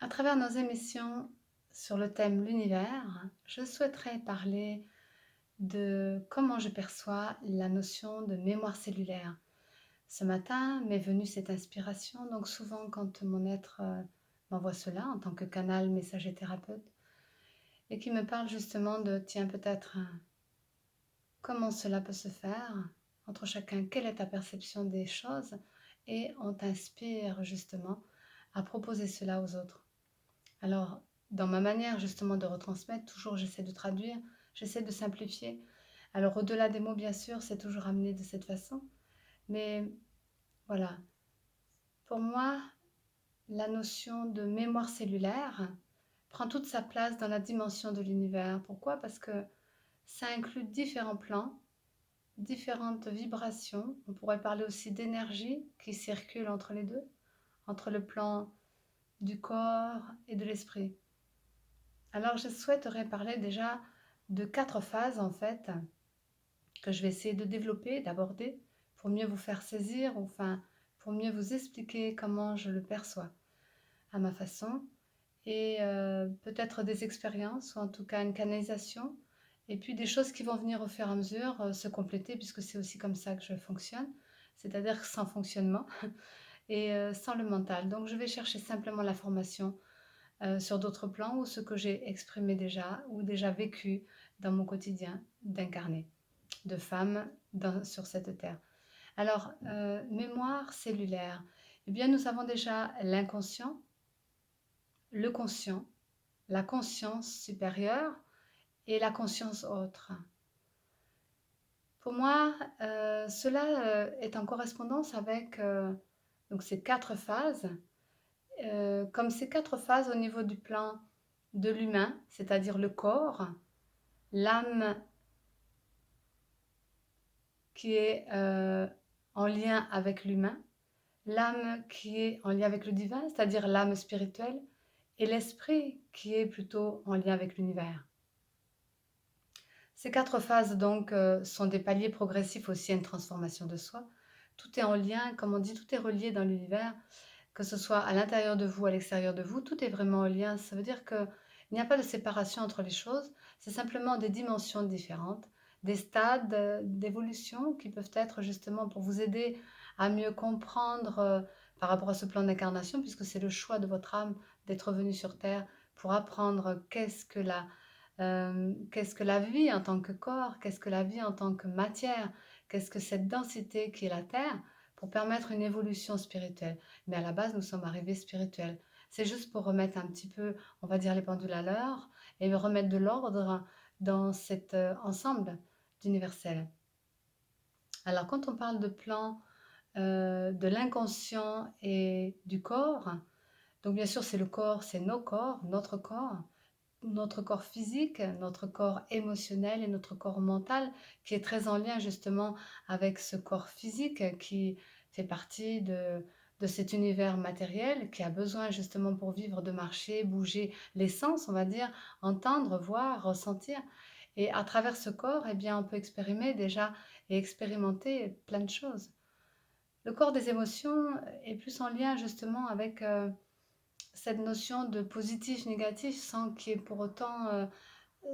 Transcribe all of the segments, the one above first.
À travers nos émissions sur le thème l'univers, je souhaiterais parler de comment je perçois la notion de mémoire cellulaire. Ce matin m'est venue cette inspiration, donc souvent quand mon être m'envoie cela en tant que canal messager thérapeute, et qui me parle justement de, tiens, peut-être comment cela peut se faire entre chacun, quelle est ta perception des choses, et on t'inspire justement à proposer cela aux autres. Alors, dans ma manière justement de retransmettre, toujours j'essaie de traduire, j'essaie de simplifier. Alors, au-delà des mots, bien sûr, c'est toujours amené de cette façon. Mais voilà, pour moi, la notion de mémoire cellulaire prend toute sa place dans la dimension de l'univers. Pourquoi? Parce que ça inclut différents plans, différentes vibrations. On pourrait parler aussi d'énergie qui circule entre les deux, entre le plan du corps et de l'esprit. Alors, je souhaiterais parler déjà de 4 phases en fait, que je vais essayer de développer, d'aborder, pour mieux vous faire saisir, ou enfin, pour mieux vous expliquer comment je le perçois à ma façon, et peut-être des expériences, ou en tout cas une canalisation, et puis des choses qui vont venir au fur et à mesure se compléter, puisque c'est aussi comme ça que je fonctionne, c'est-à-dire sans fonctionnement et sans le mental. Donc je vais chercher simplement la formation sur d'autres plans ou ce que j'ai exprimé déjà ou déjà vécu dans mon quotidien d'incarner, de femme sur cette terre. Alors, mémoire cellulaire. Eh bien, nous avons déjà l'inconscient, le conscient, la conscience supérieure et la conscience autre. Pour moi, cela est en correspondance avec donc ces 4 phases. Comme ces 4 phases au niveau du plan de l'humain, c'est-à-dire le corps, l'âme qui est en lien avec l'humain, l'âme qui est en lien avec le divin, c'est-à-dire l'âme spirituelle, et l'esprit qui est plutôt en lien avec l'univers. Ces 4 phases donc sont des paliers progressifs aussi à une transformation de soi. Tout est en lien, comme on dit, tout est relié dans l'univers, que ce soit à l'intérieur de vous, à l'extérieur de vous, tout est vraiment en lien. Ça veut dire qu'il n'y a pas de séparation entre les choses, c'est simplement des dimensions différentes, des stades d'évolution qui peuvent être justement pour vous aider à mieux comprendre par rapport à ce plan d'incarnation, puisque c'est le choix de votre âme d'être venu sur Terre pour apprendre qu'est-ce que la vie en tant que corps, qu'est-ce que la vie en tant que matière, qu'est-ce que cette densité qui est la Terre, pour permettre une évolution spirituelle. Mais à la base, nous sommes arrivés spirituels. C'est juste pour remettre un petit peu, on va dire, les pendules à l'heure et remettre de l'ordre dans cet ensemble d'universel. Alors, quand on parle de plan de l'inconscient et du corps, donc bien sûr, c'est le corps, c'est nos corps, notre corps physique, notre corps émotionnel et notre corps mental, qui est très en lien justement avec ce corps physique qui fait partie de cet univers matériel, qui a besoin justement pour vivre de marcher, bouger, les sens, on va dire, entendre, voir, ressentir. Et à travers ce corps, eh bien, on peut expérimenter déjà et expérimenter plein de choses. Le corps des émotions est plus en lien justement avec cette notion de positif, négatif, sans qu'il y ait pour autant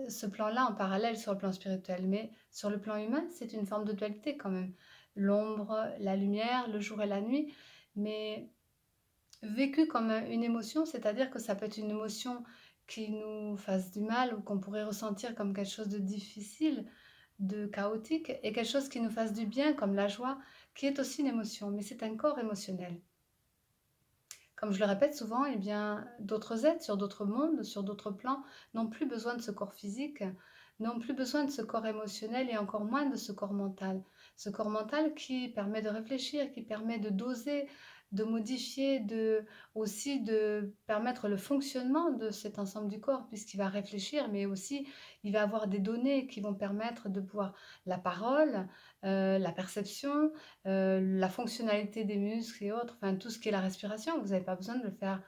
ce plan-là en parallèle sur le plan spirituel. Mais sur le plan humain, c'est une forme de dualité quand même. L'ombre, la lumière, le jour et la nuit, mais vécu comme une émotion, c'est-à-dire que ça peut être une émotion qui nous fasse du mal ou qu'on pourrait ressentir comme quelque chose de difficile, de chaotique, et quelque chose qui nous fasse du bien, comme la joie, qui est aussi une émotion, mais c'est un corps émotionnel. Comme je le répète souvent, eh bien, d'autres êtres sur d'autres mondes, sur d'autres plans, n'ont plus besoin de ce corps physique, n'ont plus besoin de ce corps émotionnel et encore moins de ce corps mental. Ce corps mental qui permet de réfléchir, qui permet de doser, de modifier, aussi de permettre le fonctionnement de cet ensemble du corps, puisqu'il va réfléchir, mais aussi il va avoir des données qui vont permettre de pouvoir la parole, la perception, la fonctionnalité des muscles et autres, enfin tout ce qui est la respiration, vous n'avez pas besoin de le faire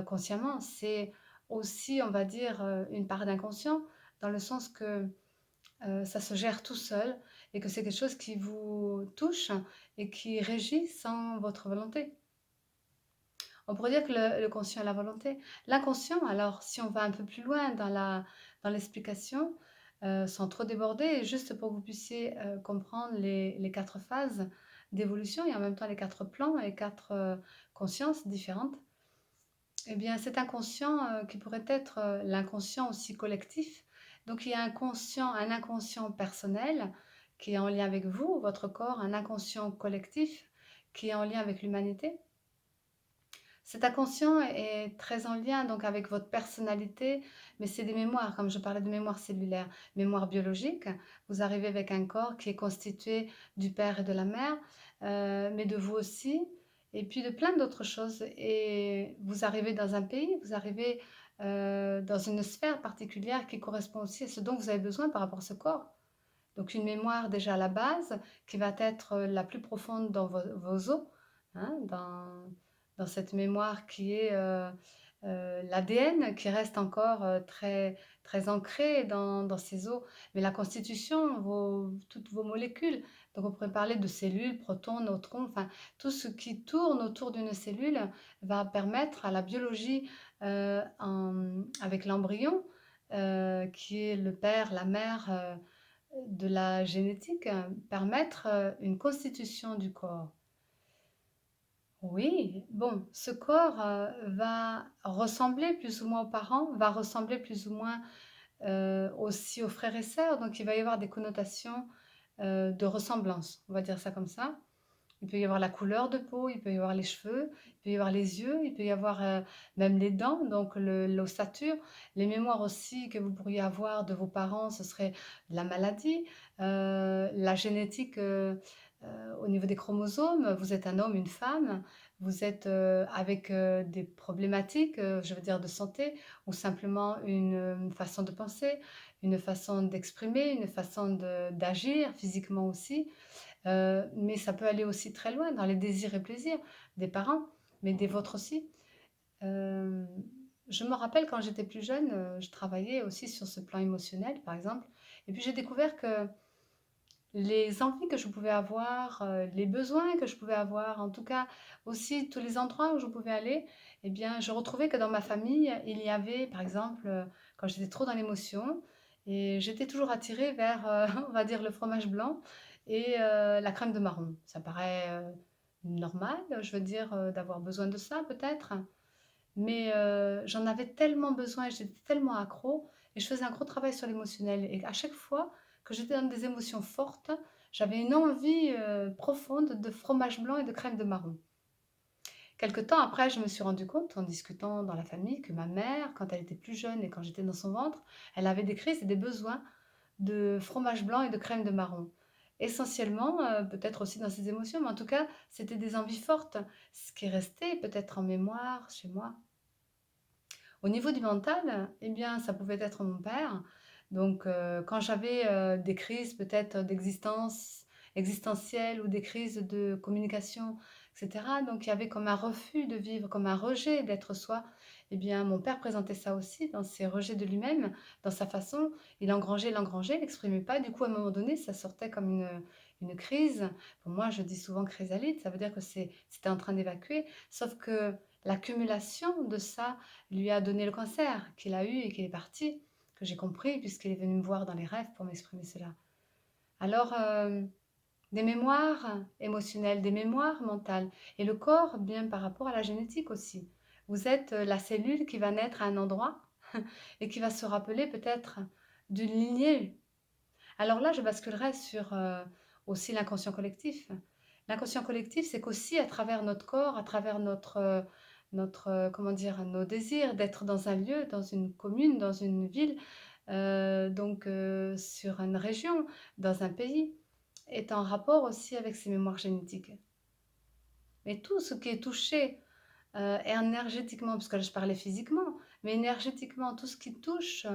consciemment. C'est aussi, on va dire, une part d'inconscient, dans le sens que ça se gère tout seul et que c'est quelque chose qui vous touche et qui régit sans votre volonté. On pourrait dire que le conscient est la volonté. L'inconscient, alors si on va un peu plus loin dans l'explication, sans trop déborder, et juste pour que vous puissiez, comprendre les 4 phases d'évolution et en même temps les 4 plans et 4, consciences différentes. Eh bien, cet inconscient, qui pourrait être, l'inconscient aussi collectif. Donc il y a un inconscient personnel qui est en lien avec vous, votre corps, un inconscient collectif qui est en lien avec l'humanité. Cet inconscient est très en lien donc avec votre personnalité, mais c'est des mémoires, comme je parlais de mémoire cellulaire, mémoire biologique. Vous arrivez avec un corps qui est constitué du père et de la mère, mais de vous aussi, et puis de plein d'autres choses. Et vous arrivez dans un pays, vous arrivez dans une sphère particulière qui correspond aussi à ce dont vous avez besoin par rapport à ce corps. Donc une mémoire déjà à la base, qui va être la plus profonde dans vos os, hein, dans cette mémoire qui est l'ADN, qui reste encore très, très ancré dans ces os. Mais la constitution, toutes vos molécules, donc on pourrait parler de cellules, protons, neutrons, enfin tout ce qui tourne autour d'une cellule va permettre à la biologie avec l'embryon, qui est le père, la mère, de la génétique, permettre, une constitution du corps. Oui, bon, ce corps, va ressembler plus ou moins aux parents, va ressembler plus ou moins, aussi aux frères et sœurs, donc il va y avoir des connotations, de ressemblance, on va dire ça comme ça. Il peut y avoir la couleur de peau, il peut y avoir les cheveux, il peut y avoir les yeux, il peut y avoir, même les dents, donc l'ossature. Les mémoires aussi que vous pourriez avoir de vos parents, ce serait la maladie, la génétique, au niveau des chromosomes. Vous êtes un homme, une femme, vous êtes, avec, des problématiques, je veux dire de santé ou simplement une façon de penser, une façon d'exprimer, une façon d'agir physiquement aussi. Mais ça peut aller aussi très loin dans les désirs et plaisirs des parents, mais des vôtres aussi. Hem, je me rappelle quand j'étais plus jeune, je travaillais aussi sur ce plan émotionnel, par exemple, et puis j'ai découvert que les envies que je pouvais avoir, les besoins que je pouvais avoir, en tout cas aussi tous les endroits où je pouvais aller, eh bien, je retrouvais que dans ma famille, il y avait, par exemple, quand j'étais trop dans l'émotion et j'étais toujours attirée vers, on va dire le fromage blanc et la crème de marron. Ça paraît, normal, je veux dire, d'avoir besoin de ça peut-être, mais j'en avais tellement besoin et j'étais tellement accro et je faisais un gros travail sur l'émotionnel et à chaque fois que j'étais dans des émotions fortes, j'avais une envie, profonde de fromage blanc et de crème de marron. Quelque temps après, je me suis rendu compte, en discutant dans la famille, que ma mère, quand elle était plus jeune et quand j'étais dans son ventre, elle avait des crises et des besoins de fromage blanc et de crème de marron. Essentiellement, peut-être aussi dans ses émotions, mais en tout cas, c'était des envies fortes, ce qui est resté peut-être en mémoire chez moi. Au niveau du mental, eh bien, ça pouvait être mon père. Donc, quand j'avais, des crises peut-être existentielles ou des crises de communication et cetera, donc il y avait comme un refus de vivre, comme un rejet d'être soi. Eh bien, mon père présentait ça aussi dans ses rejets de lui-même, dans sa façon. Il engrangeait, il n'exprimait pas. Du coup, à un moment donné, ça sortait comme une crise. Pour moi, je dis souvent chrysalide, ça veut dire que c'était en train d'évacuer. Sauf que l'accumulation de ça lui a donné le cancer qu'il a eu et qu'il est parti, que j'ai compris puisqu'il est venu me voir dans les rêves pour m'exprimer cela. Alors, des mémoires émotionnelles, des mémoires mentales et le corps, bien par rapport à la génétique aussi. Vous êtes, la cellule qui va naître à un endroit et qui va se rappeler peut-être d'une lignée. Alors là, je basculerai sur, aussi l'inconscient collectif. L'inconscient collectif, c'est qu'aussi à travers notre corps, à travers comment dire? Nos désirs d'être dans un lieu, dans une commune, dans une ville, donc sur une région, dans un pays, est en rapport aussi avec ses mémoires génétiques. Mais tout ce qui est touché énergétiquement, parce que là je parlais physiquement, mais énergétiquement, tout ce qui touche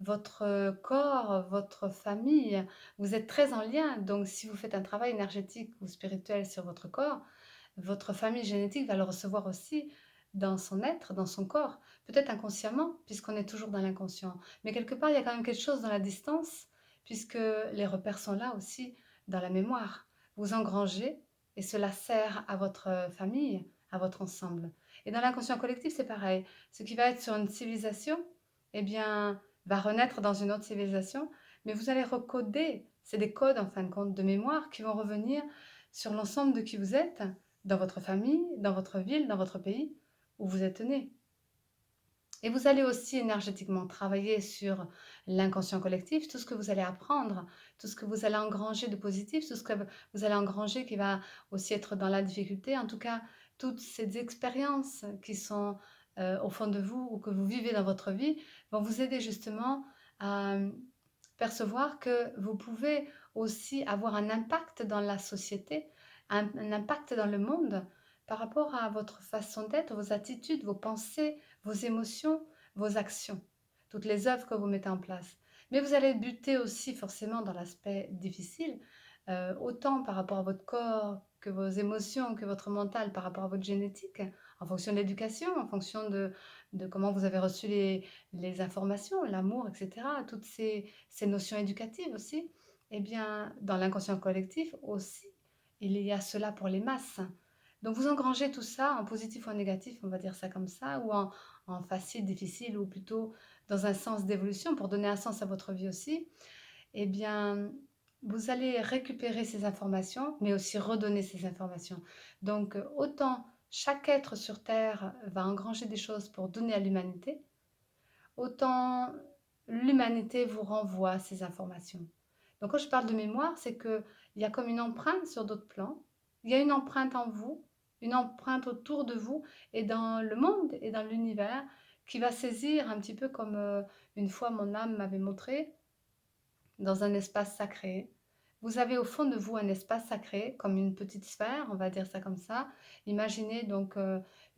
votre, corps, votre famille, vous êtes très en lien. Donc si vous faites un travail énergétique ou spirituel sur votre corps, votre famille génétique va le recevoir aussi dans son être, dans son corps. Peut-être inconsciemment, puisqu'on est toujours dans l'inconscient. Mais quelque part, il y a quand même quelque chose dans la distance, puisque les repères sont là aussi dans la mémoire. Vous engrangez et cela sert à votre famille, à votre ensemble. Et dans l'inconscient collectif, c'est pareil. Ce qui va être sur une civilisation, eh bien, va renaître dans une autre civilisation, mais vous allez recoder. C'est des codes, en fin de compte, de mémoire qui vont revenir sur l'ensemble de qui vous êtes, dans votre famille, dans votre ville, dans votre pays, où vous êtes né. Et vous allez aussi énergétiquement travailler sur l'inconscient collectif, tout ce que vous allez apprendre, tout ce que vous allez engranger de positif, tout ce que vous allez engranger qui va aussi être dans la difficulté. En tout cas, toutes ces expériences qui sont au fond de vous ou que vous vivez dans votre vie vont vous aider justement à percevoir que vous pouvez aussi avoir un impact dans la société, un impact dans le monde par rapport à votre façon d'être, vos attitudes, vos pensées, vos émotions, vos actions, toutes les œuvres que vous mettez en place. Mais vous allez buter aussi forcément dans l'aspect difficile, autant par rapport à votre corps que vos émotions, que votre mental, par rapport à votre génétique, en fonction de l'éducation, en fonction de comment vous avez reçu les informations, l'amour, etc. Toutes ces notions éducatives aussi. Eh bien, dans l'inconscient collectif aussi, il y a cela pour les masses. Donc vous engrangez tout ça en positif ou en négatif, on va dire ça comme ça, ou en facile, difficile, ou plutôt dans un sens d'évolution pour donner un sens à votre vie aussi. Eh bien, vous allez récupérer ces informations, mais aussi redonner ces informations. Donc, autant chaque être sur Terre va engranger des choses pour donner à l'humanité, autant l'humanité vous renvoie ces informations. Donc, quand je parle de mémoire, c'est qu'il y a comme une empreinte sur d'autres plans. Il y a une empreinte en vous, une empreinte autour de vous et dans le monde et dans l'univers qui va saisir un petit peu comme une fois mon âme m'avait montré dans un espace sacré. Vous avez au fond de vous un espace sacré, comme une petite sphère, on va dire ça comme ça. Imaginez donc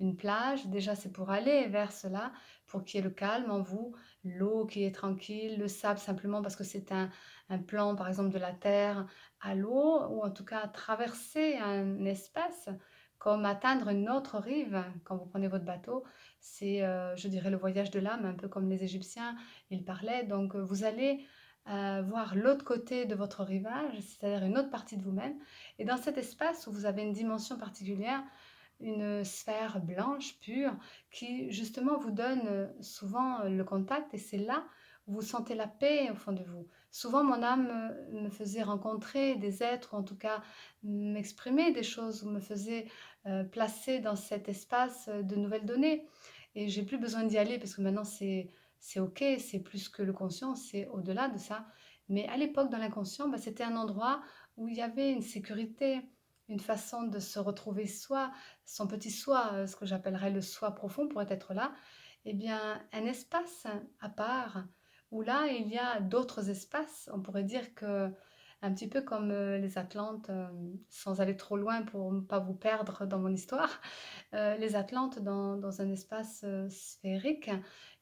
une plage, déjà c'est pour aller vers cela, pour qu'il y ait le calme en vous, l'eau qui est tranquille, le sable simplement parce que c'est un plan par exemple de la terre à l'eau, ou en tout cas traverser un espace, comme atteindre une autre rive quand vous prenez votre bateau. C'est, je dirais, le voyage de l'âme, un peu comme les Égyptiens, ils parlaient. Donc vous allez voir l'autre côté de votre rivage, c'est-à-dire une autre partie de vous-même. Et dans cet espace où vous avez une dimension particulière, une sphère blanche, pure, qui justement vous donne souvent le contact, et c'est là où vous sentez la paix au fond de vous. Souvent, mon âme me faisait rencontrer des êtres, ou en tout cas m'exprimer des choses, ou me faisait placer dans cet espace de nouvelles données. Et j'ai plus besoin d'y aller parce que maintenant c'est OK, c'est plus que le conscient, c'est au-delà de ça. Mais à l'époque, dans l'inconscient, bah, c'était un endroit où il y avait une sécurité, une façon de se retrouver soi, son petit soi, ce que j'appellerais le soi profond pourrait être là. Eh bien, un espace à part où là, il y a d'autres espaces. On pourrait dire que un petit peu comme les Atlantes, sans aller trop loin pour ne pas vous perdre dans mon histoire, les Atlantes dans un espace sphérique,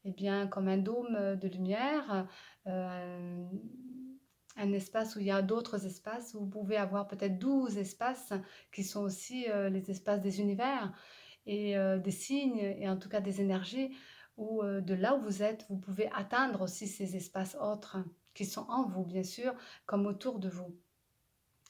eh bien, comme un dôme de lumière, un, un espace où il y a d'autres espaces, où vous pouvez avoir peut-être 12 espaces qui sont aussi les espaces des univers et des signes, et en tout cas des énergies, où de là où vous êtes, vous pouvez atteindre aussi ces espaces autres qui sont en vous, bien sûr, comme autour de vous.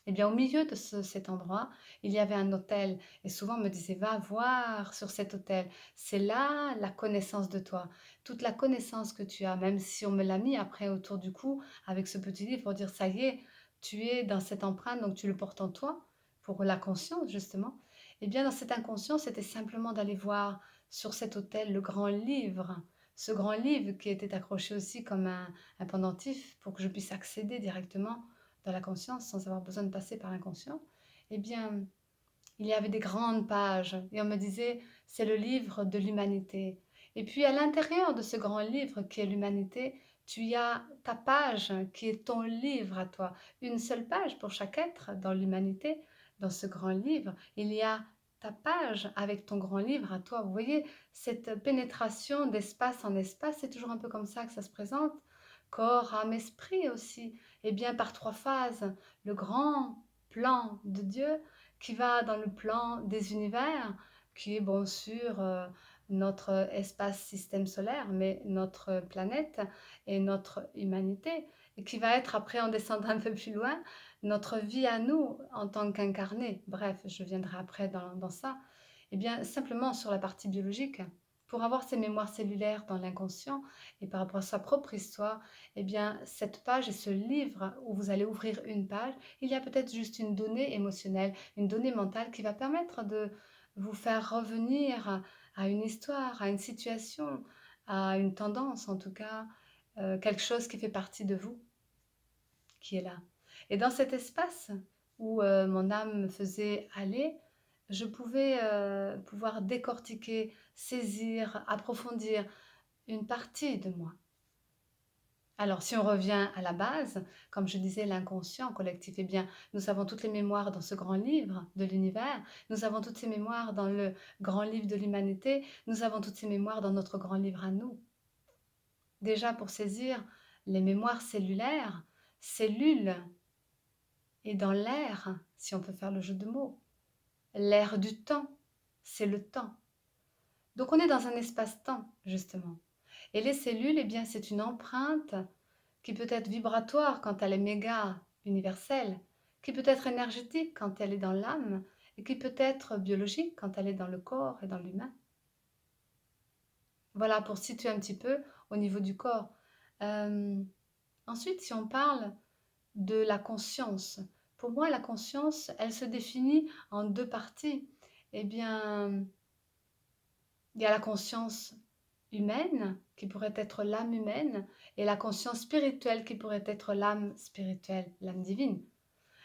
Eh bien, au milieu de cet endroit, il y avait un autel. Et souvent, on me disait, va voir sur cet autel. C'est là la connaissance de toi. Toute la connaissance que tu as, même si on me l'a mis après autour du cou avec ce petit livre pour dire, ça y est, tu es dans cette empreinte, donc tu le portes en toi, pour la conscience, justement. Eh bien, dans cet inconscient, c'était simplement d'aller voir sur cet autel le grand livre. Ce grand livre qui était accroché aussi comme un pendentif pour que je puisse accéder directement dans la conscience sans avoir besoin de passer par l'inconscient, eh bien, il y avait des grandes pages et on me disait, c'est le livre de l'humanité. Et puis à l'intérieur de ce grand livre qui est l'humanité, tu y as ta page qui est ton livre à toi. Une seule page pour chaque être dans l'humanité, dans ce grand livre. Il y a ta page avec ton grand livre à toi. Vous voyez, cette pénétration d'espace en espace, c'est toujours un peu comme ça que ça se présente. Corps, âme, esprit aussi. Et bien par trois phases, le grand plan de Dieu qui va dans le plan des univers, qui est bien sûr notre espace système solaire, mais notre planète et notre humanité, et qui va être après, en descendant un peu plus loin, notre vie à nous en tant qu'incarnés. Bref, je viendrai après dans ça. Eh bien, simplement sur la partie biologique, pour avoir ces mémoires cellulaires dans l'inconscient et par rapport à sa propre histoire, eh bien, cette page et ce livre où vous allez ouvrir une page, il y a peut-être juste une donnée émotionnelle, une donnée mentale qui va permettre de vous faire revenir à une histoire, à une situation, à une tendance en tout cas, quelque chose qui fait partie de vous, qui est là. Et dans cet espace où, mon âme me faisait aller, je pouvais, pouvoir décortiquer, saisir, approfondir une partie de moi. Alors si on revient à la base, comme je disais, l'inconscient collectif, eh bien, nous avons toutes les mémoires dans ce grand livre de l'univers, nous avons toutes ces mémoires dans le grand livre de l'humanité, nous avons toutes ces mémoires dans notre grand livre à nous. Déjà pour saisir les mémoires cellulaires, cellules et dans l'air, si on peut faire le jeu de mots. L'air du temps, c'est le temps. Donc on est dans un espace-temps, justement. Et les cellules, eh bien, c'est une empreinte qui peut être vibratoire quand elle est méga universelle, qui peut être énergétique quand elle est dans l'âme, et qui peut être biologique quand elle est dans le corps et dans l'humain. Voilà, pour situer un petit peu au niveau du corps. Euh, Ensuite, si on parle de la conscience. Pour moi, la conscience, elle se définit en deux parties. Eh bien, il y a la conscience humaine, qui pourrait être l'âme humaine, et la conscience spirituelle, qui pourrait être l'âme spirituelle, l'âme divine.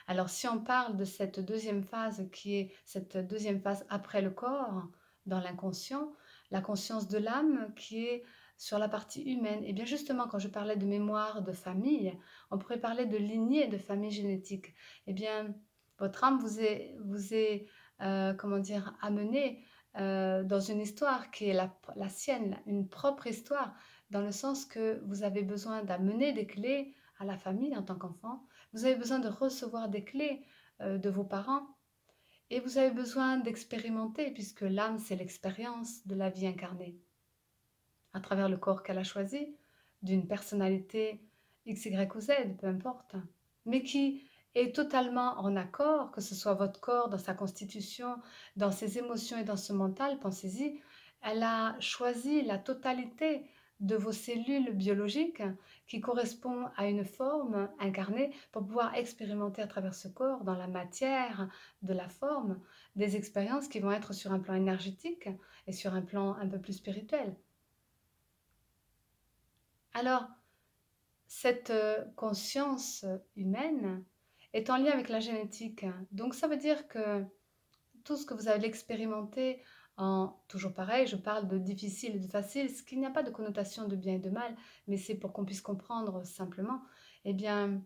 Alors, si on parle de cette deuxième phase, qui est cette deuxième phase après le corps, dans l'inconscient, la conscience de l'âme qui est sur la partie humaine. Et bien justement, quand je parlais de mémoire de famille, on pourrait parler de lignée de famille génétique. Eh bien, votre âme vous est comment dire, amenée dans une histoire qui est la sienne, une propre histoire, dans le sens que vous avez besoin d'amener des clés à la famille en tant qu'enfant, vous avez besoin de recevoir des clés de vos parents et vous avez besoin d'expérimenter puisque l'âme, c'est l'expérience de la vie incarnée à travers le corps qu'elle a choisi, d'une personnalité X, Y ou Z, peu importe, mais qui est totalement en accord, que ce soit votre corps, dans sa constitution, dans ses émotions et dans ce mental, pensez-y, elle a choisi la totalité de vos cellules biologiques qui correspond à une forme incarnée pour pouvoir expérimenter à travers ce corps, dans la matière de la forme, des expériences qui vont être sur un plan énergétique et sur un plan un peu plus spirituel. Alors, cette conscience humaine est en lien avec la génétique. Donc, ça veut dire que tout ce que vous allez expérimenter toujours pareil, je parle de difficile et de facile, ce qui n'y a pas de connotation de bien et de mal, mais c'est pour qu'on puisse comprendre simplement, eh bien,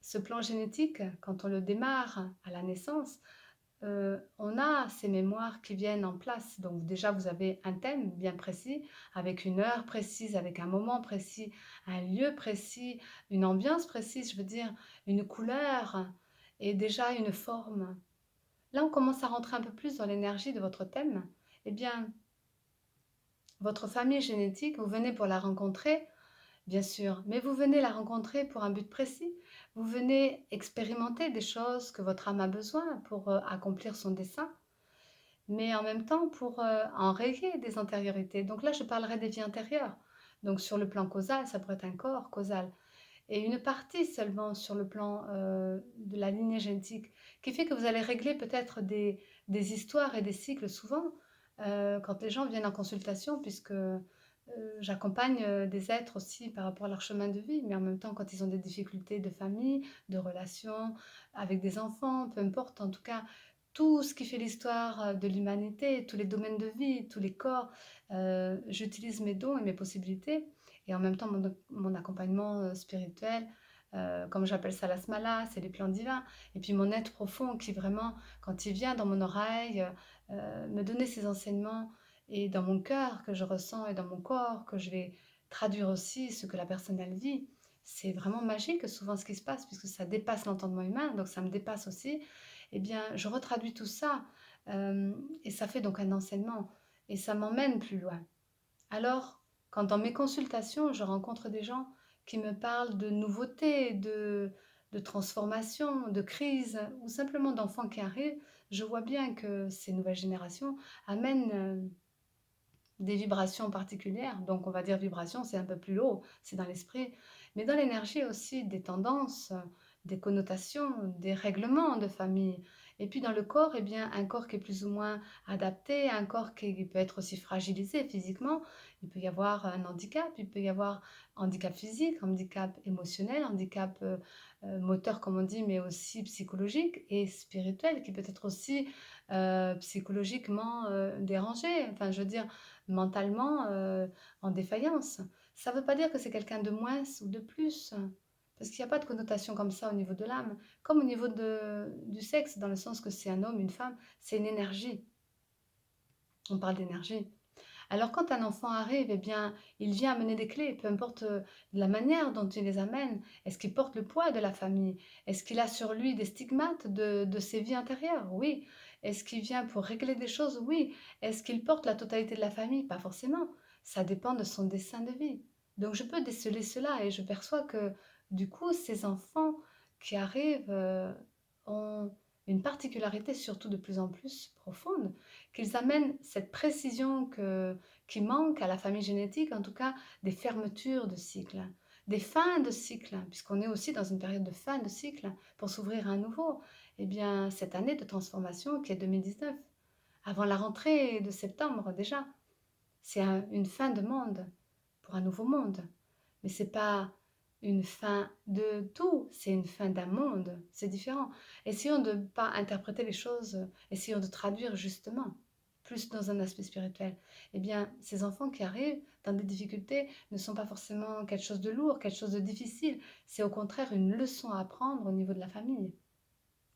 ce plan génétique, quand on le démarre à la naissance, on a ces mémoires qui viennent en place. Donc déjà, vous avez un thème bien précis, avec une heure précise, avec un moment précis, un lieu précis, une ambiance précise, je veux dire, une couleur et déjà une forme. Là, on commence à rentrer un peu plus dans l'énergie de votre thème. Eh bien, votre famille génétique, vous venez pour la rencontrer, bien sûr, mais vous venez la rencontrer pour un but précis. Vous venez expérimenter des choses que votre âme a besoin pour accomplir son dessein, mais en même temps pour enrayer des antériorités. Donc là, je parlerai des vies antérieures. Donc sur le plan causal, ça pourrait être un corps causal. Et une partie seulement sur le plan de la lignée génétique, qui fait que vous allez régler peut-être des histoires et des cycles souvent quand les gens viennent en consultation, puisque j'accompagne des êtres aussi par rapport à leur chemin de vie, mais en même temps quand ils ont des difficultés de famille, de relations, avec des enfants, peu importe, en tout cas, tout ce qui fait l'histoire de l'humanité, tous les domaines de vie, tous les corps, j'utilise mes dons et mes possibilités, et en même temps mon accompagnement spirituel, comme j'appelle ça la smala, c'est les plans divins, et puis mon être profond qui vraiment, quand il vient dans mon oreille, me donner ses enseignements, et dans mon cœur que je ressens et dans mon corps que je vais traduire aussi ce que la personne elle vit. C'est vraiment magique souvent ce qui se passe puisque ça dépasse l'entendement humain, donc ça me dépasse aussi. Eh bien, je retraduis tout ça et ça fait donc un enseignement et ça m'emmène plus loin. Alors, quand dans mes consultations, je rencontre des gens qui me parlent de nouveautés, de transformation, de crise ou simplement d'enfants qui arrivent, je vois bien que ces nouvelles générations amènent, des vibrations particulières. Donc on va dire vibration, c'est un peu plus haut, c'est dans l'esprit, mais dans l'énergie aussi des tendances, des connotations, des règlements de famille. Et puis dans le corps, eh bien, un corps qui est plus ou moins adapté, un corps qui peut être aussi fragilisé physiquement. Il peut y avoir un handicap, il peut y avoir handicap physique, handicap émotionnel, handicap moteur comme on dit, mais aussi psychologique et spirituel, qui peut être aussi psychologiquement dérangé. Enfin, je veux dire, mentalement, en défaillance. Ça ne veut pas dire que c'est quelqu'un de moins ou de plus, parce qu'il y a pas de connotation comme ça au niveau de l'âme, comme au niveau du sexe, dans le sens que c'est un homme, une femme, c'est une énergie. On parle d'énergie. Alors quand un enfant arrive, eh bien, il vient amener des clés, peu importe, la manière dont il les amène. Est-ce qu'il porte le poids de la famille? Est-ce qu'il a sur lui des stigmates de ses vies antérieures? Oui. Est-ce qu'il vient pour régler des choses? Oui. Est-ce qu'il porte la totalité de la famille? Pas forcément. Ça dépend de son dessin de vie. Donc je peux déceler cela et je perçois que, du coup, ces enfants qui arrivent, ont une particularité surtout de plus en plus profonde, qu'ils amènent cette précision qui manque à la famille génétique, en tout cas des fermetures de cycle, des fins de cycle, puisqu'on est aussi dans une période de fin de cycle pour s'ouvrir à un nouveau. Eh bien, cette année de transformation qui est 2019, avant la rentrée de septembre déjà, c'est une fin de monde pour un nouveau monde. Mais c'est pas une fin de tout, c'est une fin d'un monde, c'est différent. Essayons de ne pas interpréter les choses, essayons de traduire justement, plus dans un aspect spirituel. Eh bien, ces enfants qui arrivent dans des difficultés ne sont pas forcément quelque chose de lourd, quelque chose de difficile, c'est au contraire une leçon à apprendre au niveau de la famille.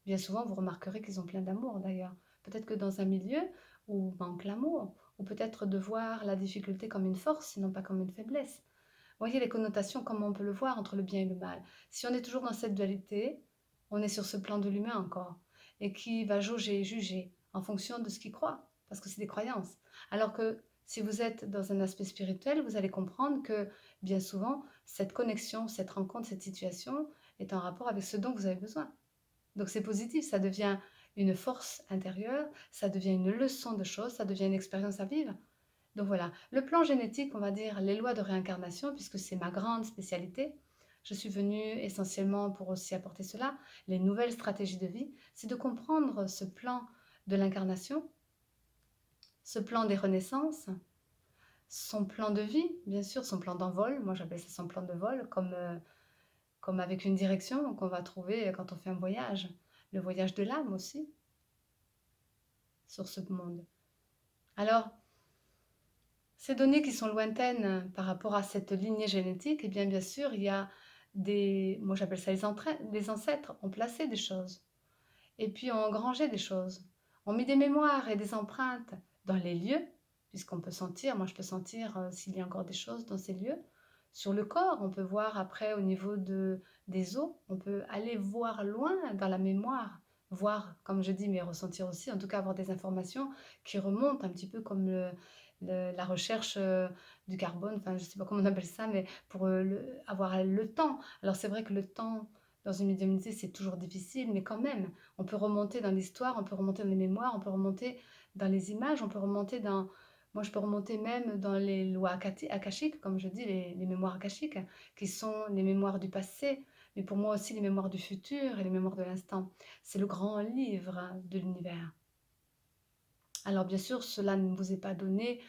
Bien souvent, vous remarquerez qu'ils ont plein d'amour d'ailleurs. Peut-être que dans un milieu où manque l'amour, ou peut-être de voir la difficulté comme une force, et non pas comme une faiblesse. Voyez les connotations, comment on peut le voir entre le bien et le mal. Si on est toujours dans cette dualité, on est sur ce plan de l'humain encore, et qui va jauger et juger en fonction de ce qu'il croit, parce que c'est des croyances. Alors que si vous êtes dans un aspect spirituel, vous allez comprendre que bien souvent, cette connexion, cette rencontre, cette situation est en rapport avec ce dont vous avez besoin. Donc c'est positif, ça devient une force intérieure, ça devient une leçon de choses, ça devient une expérience à vivre. Donc voilà, le plan génétique, on va dire les lois de réincarnation, puisque c'est ma grande spécialité. Je suis venue essentiellement pour aussi apporter cela, les nouvelles stratégies de vie, c'est de comprendre ce plan de l'incarnation, ce plan des renaissances, son plan de vie, bien sûr, son plan d'envol, moi j'appelle ça son plan de vol, comme avec une direction qu'on va trouver quand on fait un voyage, le voyage de l'âme aussi, sur ce monde. Alors, ces données qui sont lointaines par rapport à cette lignée génétique, eh bien sûr, il y a moi j'appelle ça les ancêtres, ont placé des choses, et puis ont engrangé des choses, ont mis des mémoires et des empreintes dans les lieux, puisqu'on peut sentir, moi je peux sentir s'il y a encore des choses dans ces lieux. Sur le corps, on peut voir après au niveau des os, on peut aller voir loin dans la mémoire, voir, comme je dis, mais ressentir aussi, en tout cas avoir des informations qui remontent un petit peu comme la recherche du carbone, enfin je ne sais pas comment on appelle ça, mais pour avoir le temps. Alors c'est vrai que le temps dans une médiumnité c'est toujours difficile, mais quand même, on peut remonter dans l'histoire, on peut remonter dans les mémoires, on peut remonter dans les images, on peut remonter dans... Moi, je peux remonter même dans les lois akashiques, comme je dis, les mémoires akashiques, qui sont les mémoires du passé, mais pour moi aussi les mémoires du futur et les mémoires de l'instant. C'est le grand livre de l'univers. Alors bien sûr, cela ne vous est pas donné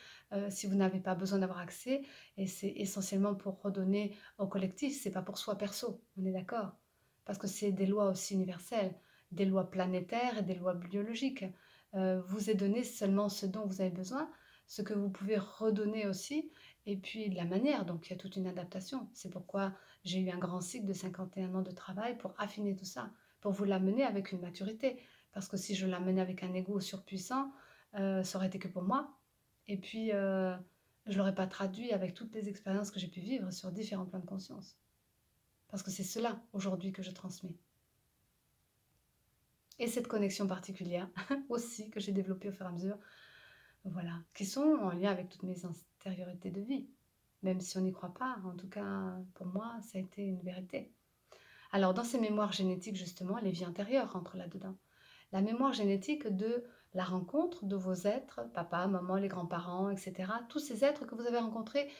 si vous n'avez pas besoin d'avoir accès, et c'est essentiellement pour redonner au collectif, c'est pas pour soi perso, on est d'accord? Parce que c'est des lois aussi universelles, des lois planétaires et des lois biologiques. Vous est donné seulement ce dont vous avez besoin, ce que vous pouvez redonner aussi, et puis la manière, donc il y a toute une adaptation. C'est pourquoi j'ai eu un grand cycle de 51 ans de travail pour affiner tout ça, pour vous l'amener avec une maturité. Parce que si je l'amenais avec un ego surpuissant, ça aurait été que pour moi. Et puis, je ne l'aurais pas traduit avec toutes les expériences que j'ai pu vivre sur différents plans de conscience. Parce que c'est cela, aujourd'hui, que je transmets. Et cette connexion particulière, aussi, que j'ai développée au fur et à mesure, voilà, qui sont en lien avec toutes mes antériorités de vie. Même si on n'y croit pas, en tout cas, pour moi, ça a été une vérité. Alors dans ces mémoires génétiques justement, les vies antérieures rentrent là-dedans. La mémoire génétique de la rencontre de vos êtres, papa, maman, les grands-parents, et cetera. Tous ces êtres que vous avez rencontrés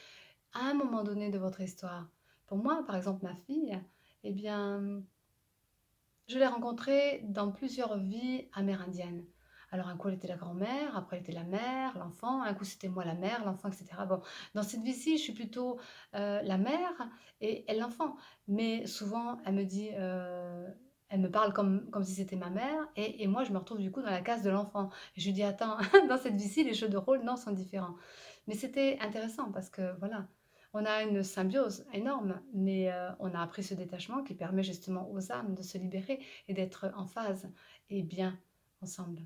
à un moment donné de votre histoire. Pour moi, par exemple, ma fille, eh bien, je l'ai rencontrée dans plusieurs vies amérindiennes. Alors un coup, elle était la grand-mère, après elle était la mère, l'enfant, un coup c'était moi la mère, l'enfant, et cetera. Bon, dans cette vie-ci, je suis plutôt, la mère et elle l'enfant. Mais souvent, elle me parle comme si c'était ma mère et moi je me retrouve du coup dans la case de l'enfant. Et je lui dis: «Attends, dans cette vie-ci, les jeux de rôle, non, sont différents». Mais c'était intéressant parce que voilà, on a une symbiose énorme, mais on a appris ce détachement qui permet justement aux âmes de se libérer et d'être en phase et bien ensemble.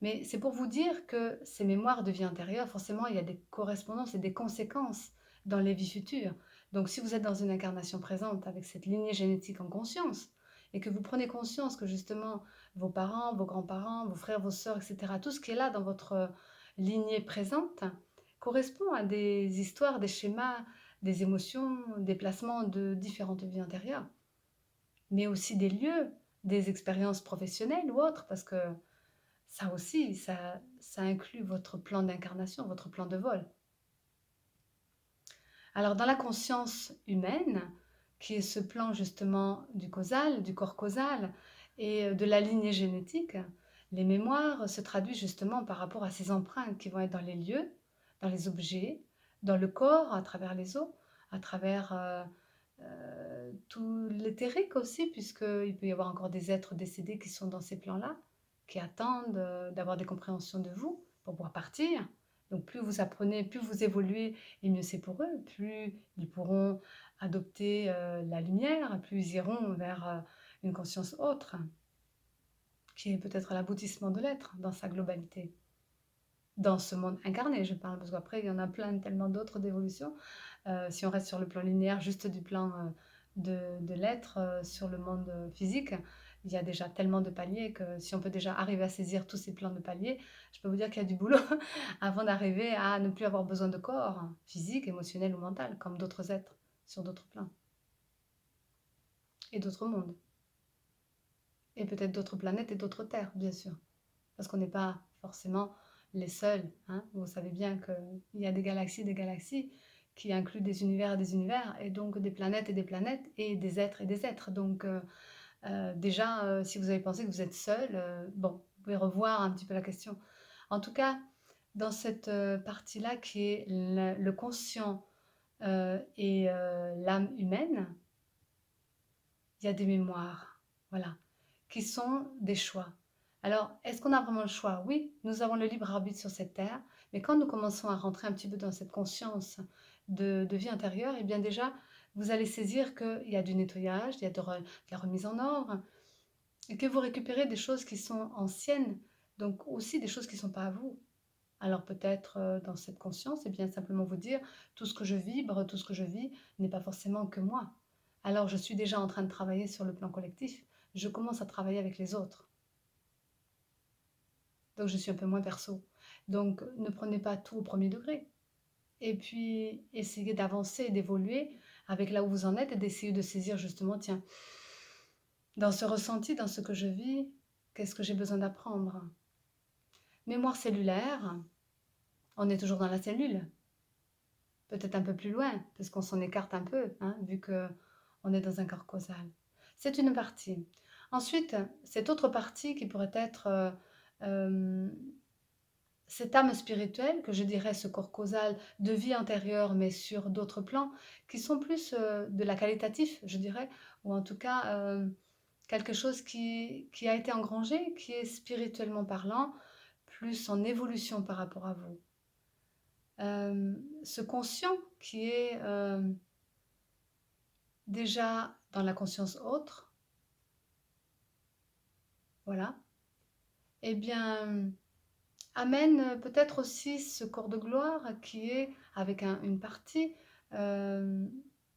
Mais c'est pour vous dire que ces mémoires de vie antérieure, forcément, il y a des correspondances et des conséquences dans les vies futures. Donc si vous êtes dans une incarnation présente avec cette lignée génétique en conscience et que vous prenez conscience que justement vos parents, vos grands-parents, vos frères, vos sœurs, et cetera, tout ce qui est là dans votre lignée présente correspond à des histoires, des schémas, des émotions, des placements de différentes vies antérieures, mais aussi des lieux, des expériences professionnelles ou autres, parce que ça aussi, ça inclut votre plan d'incarnation, votre plan de vol. Alors dans la conscience humaine, qui est ce plan justement du causal, du corps causal et de la lignée génétique, les mémoires se traduisent justement par rapport à ces empreintes qui vont être dans les lieux, dans les objets, dans le corps, à travers les os, à travers tout l'éthérique aussi, puisqu'il peut y avoir encore des êtres décédés qui sont dans ces plans-là, qui attendent d'avoir des compréhensions de vous pour pouvoir partir. Donc plus vous apprenez, plus vous évoluez, et mieux c'est pour eux, plus ils pourront adopter la lumière, plus ils iront vers une conscience autre, qui est peut-être l'aboutissement de l'être dans sa globalité. Dans ce monde incarné, je parle, parce qu'après, il y en a plein, tellement d'autres d'évolutions. Si on reste sur le plan linéaire, juste du plan de l'être, sur le monde physique, il y a déjà tellement de paliers que si on peut déjà arriver à saisir tous ces plans de paliers, je peux vous dire qu'il y a du boulot avant d'arriver à ne plus avoir besoin de corps physique, émotionnel ou mental, comme d'autres êtres sur d'autres plans et d'autres mondes. Et peut-être d'autres planètes et d'autres terres, bien sûr. Parce qu'on n'est pas forcément les seuls, hein. Vous savez bien qu'il y a des galaxies qui incluent des univers, et donc des planètes et des êtres. Donc déjà, si vous avez pensé que vous êtes seul, bon, vous pouvez revoir un petit peu la question. En tout cas, dans cette partie-là qui est le conscient et l'âme humaine, il y a des mémoires, voilà, qui sont des choix. Alors, est-ce qu'on a vraiment le choix? Oui, nous avons le libre arbitre sur cette terre, mais quand nous commençons à rentrer un petit peu dans cette conscience de vie intérieure, eh bien déjà, vous allez saisir qu'il y a du nettoyage, il y a de la remise en ordre, et que vous récupérez des choses qui sont anciennes, donc aussi des choses qui ne sont pas à vous. Alors peut-être dans cette conscience, eh bien simplement vous dire, tout ce que je vibre, tout ce que je vis n'est pas forcément que moi. Alors je suis déjà en train de travailler sur le plan collectif, je commence à travailler avec les autres. Donc je suis un peu moins perso. Donc ne prenez pas tout au premier degré. Et puis essayez d'avancer et d'évoluer avec là où vous en êtes et d'essayer de saisir justement, tiens, dans ce ressenti, dans ce que je vis, qu'est-ce que j'ai besoin d'apprendre? Mémoire cellulaire, on est toujours dans la cellule, peut-être un peu plus loin, parce qu'on s'en écarte un peu, hein, vu qu'on est dans un corps causal. C'est une partie. Ensuite, cette autre partie qui pourrait être euh, cette âme spirituelle, que je dirais ce corps causal de vie antérieure, mais sur d'autres plans, qui sont plus de la qualitatif, je dirais, ou en tout cas quelque chose qui a été engrangé, qui est spirituellement parlant, plus en évolution par rapport à vous. Ce conscient qui est déjà dans la conscience autre, voilà, eh bien, amène peut-être aussi ce corps de gloire qui est avec une partie euh,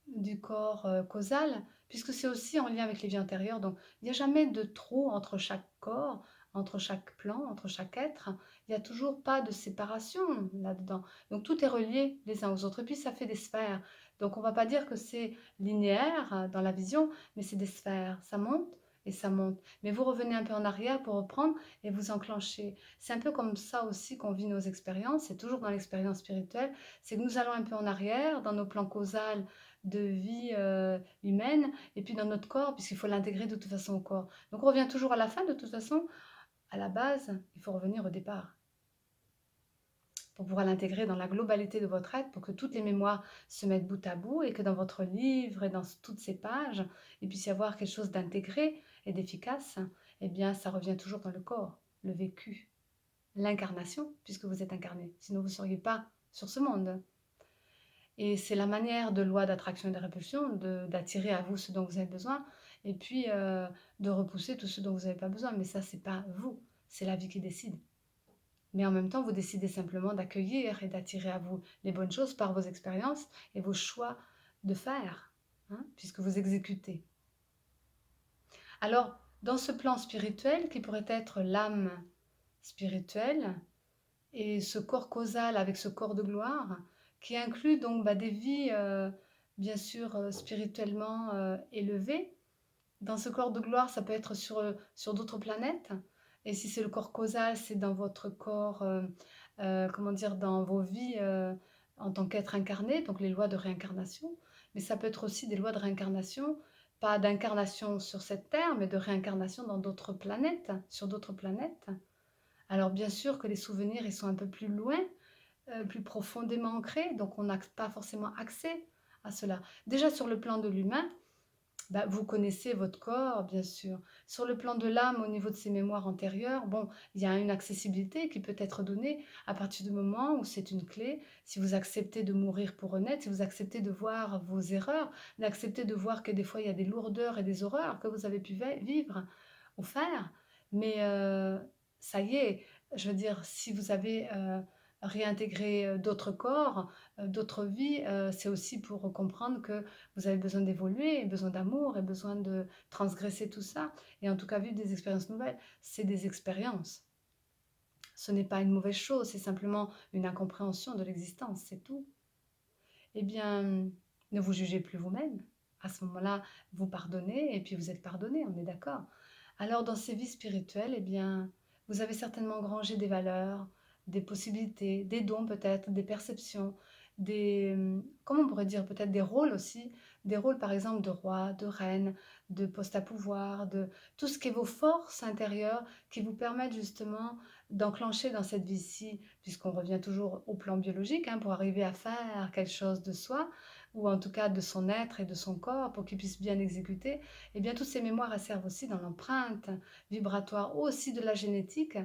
du corps causal, puisque c'est aussi en lien avec les vies antérieures. Donc, il n'y a jamais de trou entre chaque corps, entre chaque plan, entre chaque être. Il n'y a toujours pas de séparation là-dedans. Donc tout est relié les uns aux autres. Et puis ça fait des sphères. Donc on ne va pas dire que c'est linéaire dans la vision, mais c'est des sphères. Ça monte et ça monte. Mais vous revenez un peu en arrière pour reprendre et vous enclenchez. C'est un peu comme ça aussi qu'on vit nos expériences. C'est toujours dans l'expérience spirituelle. C'est que nous allons un peu en arrière dans nos plans causaux de vie humaine et puis dans notre corps, puisqu'il faut l'intégrer de toute façon au corps. Donc on revient toujours à la fin de toute façon. À la base, il faut revenir au départ pour pouvoir l'intégrer dans la globalité de votre être, pour que toutes les mémoires se mettent bout à bout et que dans votre livre et dans toutes ces pages, il puisse y avoir quelque chose d'intégré et d'efficace. Eh bien, ça revient toujours dans le corps, le vécu, l'incarnation, puisque vous êtes incarné. Sinon, vous ne seriez pas sur ce monde. Et c'est la manière de loi d'attraction et de répulsion d'attirer à vous ce dont vous avez besoin et puis de repousser tout ce dont vous n'avez pas besoin. Mais ça, c'est pas vous, c'est la vie qui décide. Mais en même temps, vous décidez simplement d'accueillir et d'attirer à vous les bonnes choses par vos expériences et vos choix de faire, hein, puisque vous exécutez. Alors, dans ce plan spirituel, qui pourrait être l'âme spirituelle, et ce corps causal avec ce corps de gloire, qui inclut donc des vies, bien sûr, spirituellement élevées. Dans ce corps de gloire, ça peut être sur d'autres planètes. Et si c'est le corps causal, c'est dans votre corps, comment dire, dans vos vies en tant qu'être incarné, donc les lois de réincarnation. Mais ça peut être aussi des lois de réincarnation, pas d'incarnation sur cette terre, mais de réincarnation dans d'autres planètes, sur d'autres planètes. Alors bien sûr que les souvenirs, ils sont un peu plus loin, plus profondément ancrés, donc on n'a pas forcément accès à cela. Déjà sur le plan de l'humain, vous connaissez votre corps, bien sûr. Sur le plan de l'âme, au niveau de ses mémoires antérieures, bon, il y a une accessibilité qui peut être donnée à partir du moment où c'est une clé. Si vous acceptez de mourir pour renaître, si vous acceptez de voir vos erreurs, d'accepter de voir que des fois il y a des lourdeurs et des horreurs que vous avez pu vivre ou faire, mais ça y est, je veux dire, si vous avez réintégré d'autres corps, d'autres vies, c'est aussi pour comprendre que vous avez besoin d'évoluer, besoin d'amour et besoin de transgresser tout ça. Et en tout cas, vivre des expériences nouvelles, c'est des expériences. Ce n'est pas une mauvaise chose, c'est simplement une incompréhension de l'existence, c'est tout. Eh bien, ne vous jugez plus vous-même. À ce moment-là, vous pardonnez et puis vous êtes pardonné, on est d'accord. Alors, dans ces vies spirituelles, eh bien, vous avez certainement engrangé des valeurs, des possibilités, des dons peut-être, des perceptions, comment on pourrait dire, peut-être des rôles aussi, des rôles par exemple de roi, de reine, de poste à pouvoir, de tout ce qui est vos forces intérieures qui vous permettent justement d'enclencher dans cette vie-ci, puisqu'on revient toujours au plan biologique, hein, pour arriver à faire quelque chose de soi, ou en tout cas de son être et de son corps, pour qu'il puisse bien exécuter, eh bien toutes ces mémoires elles servent aussi dans l'empreinte vibratoire, aussi de la génétique,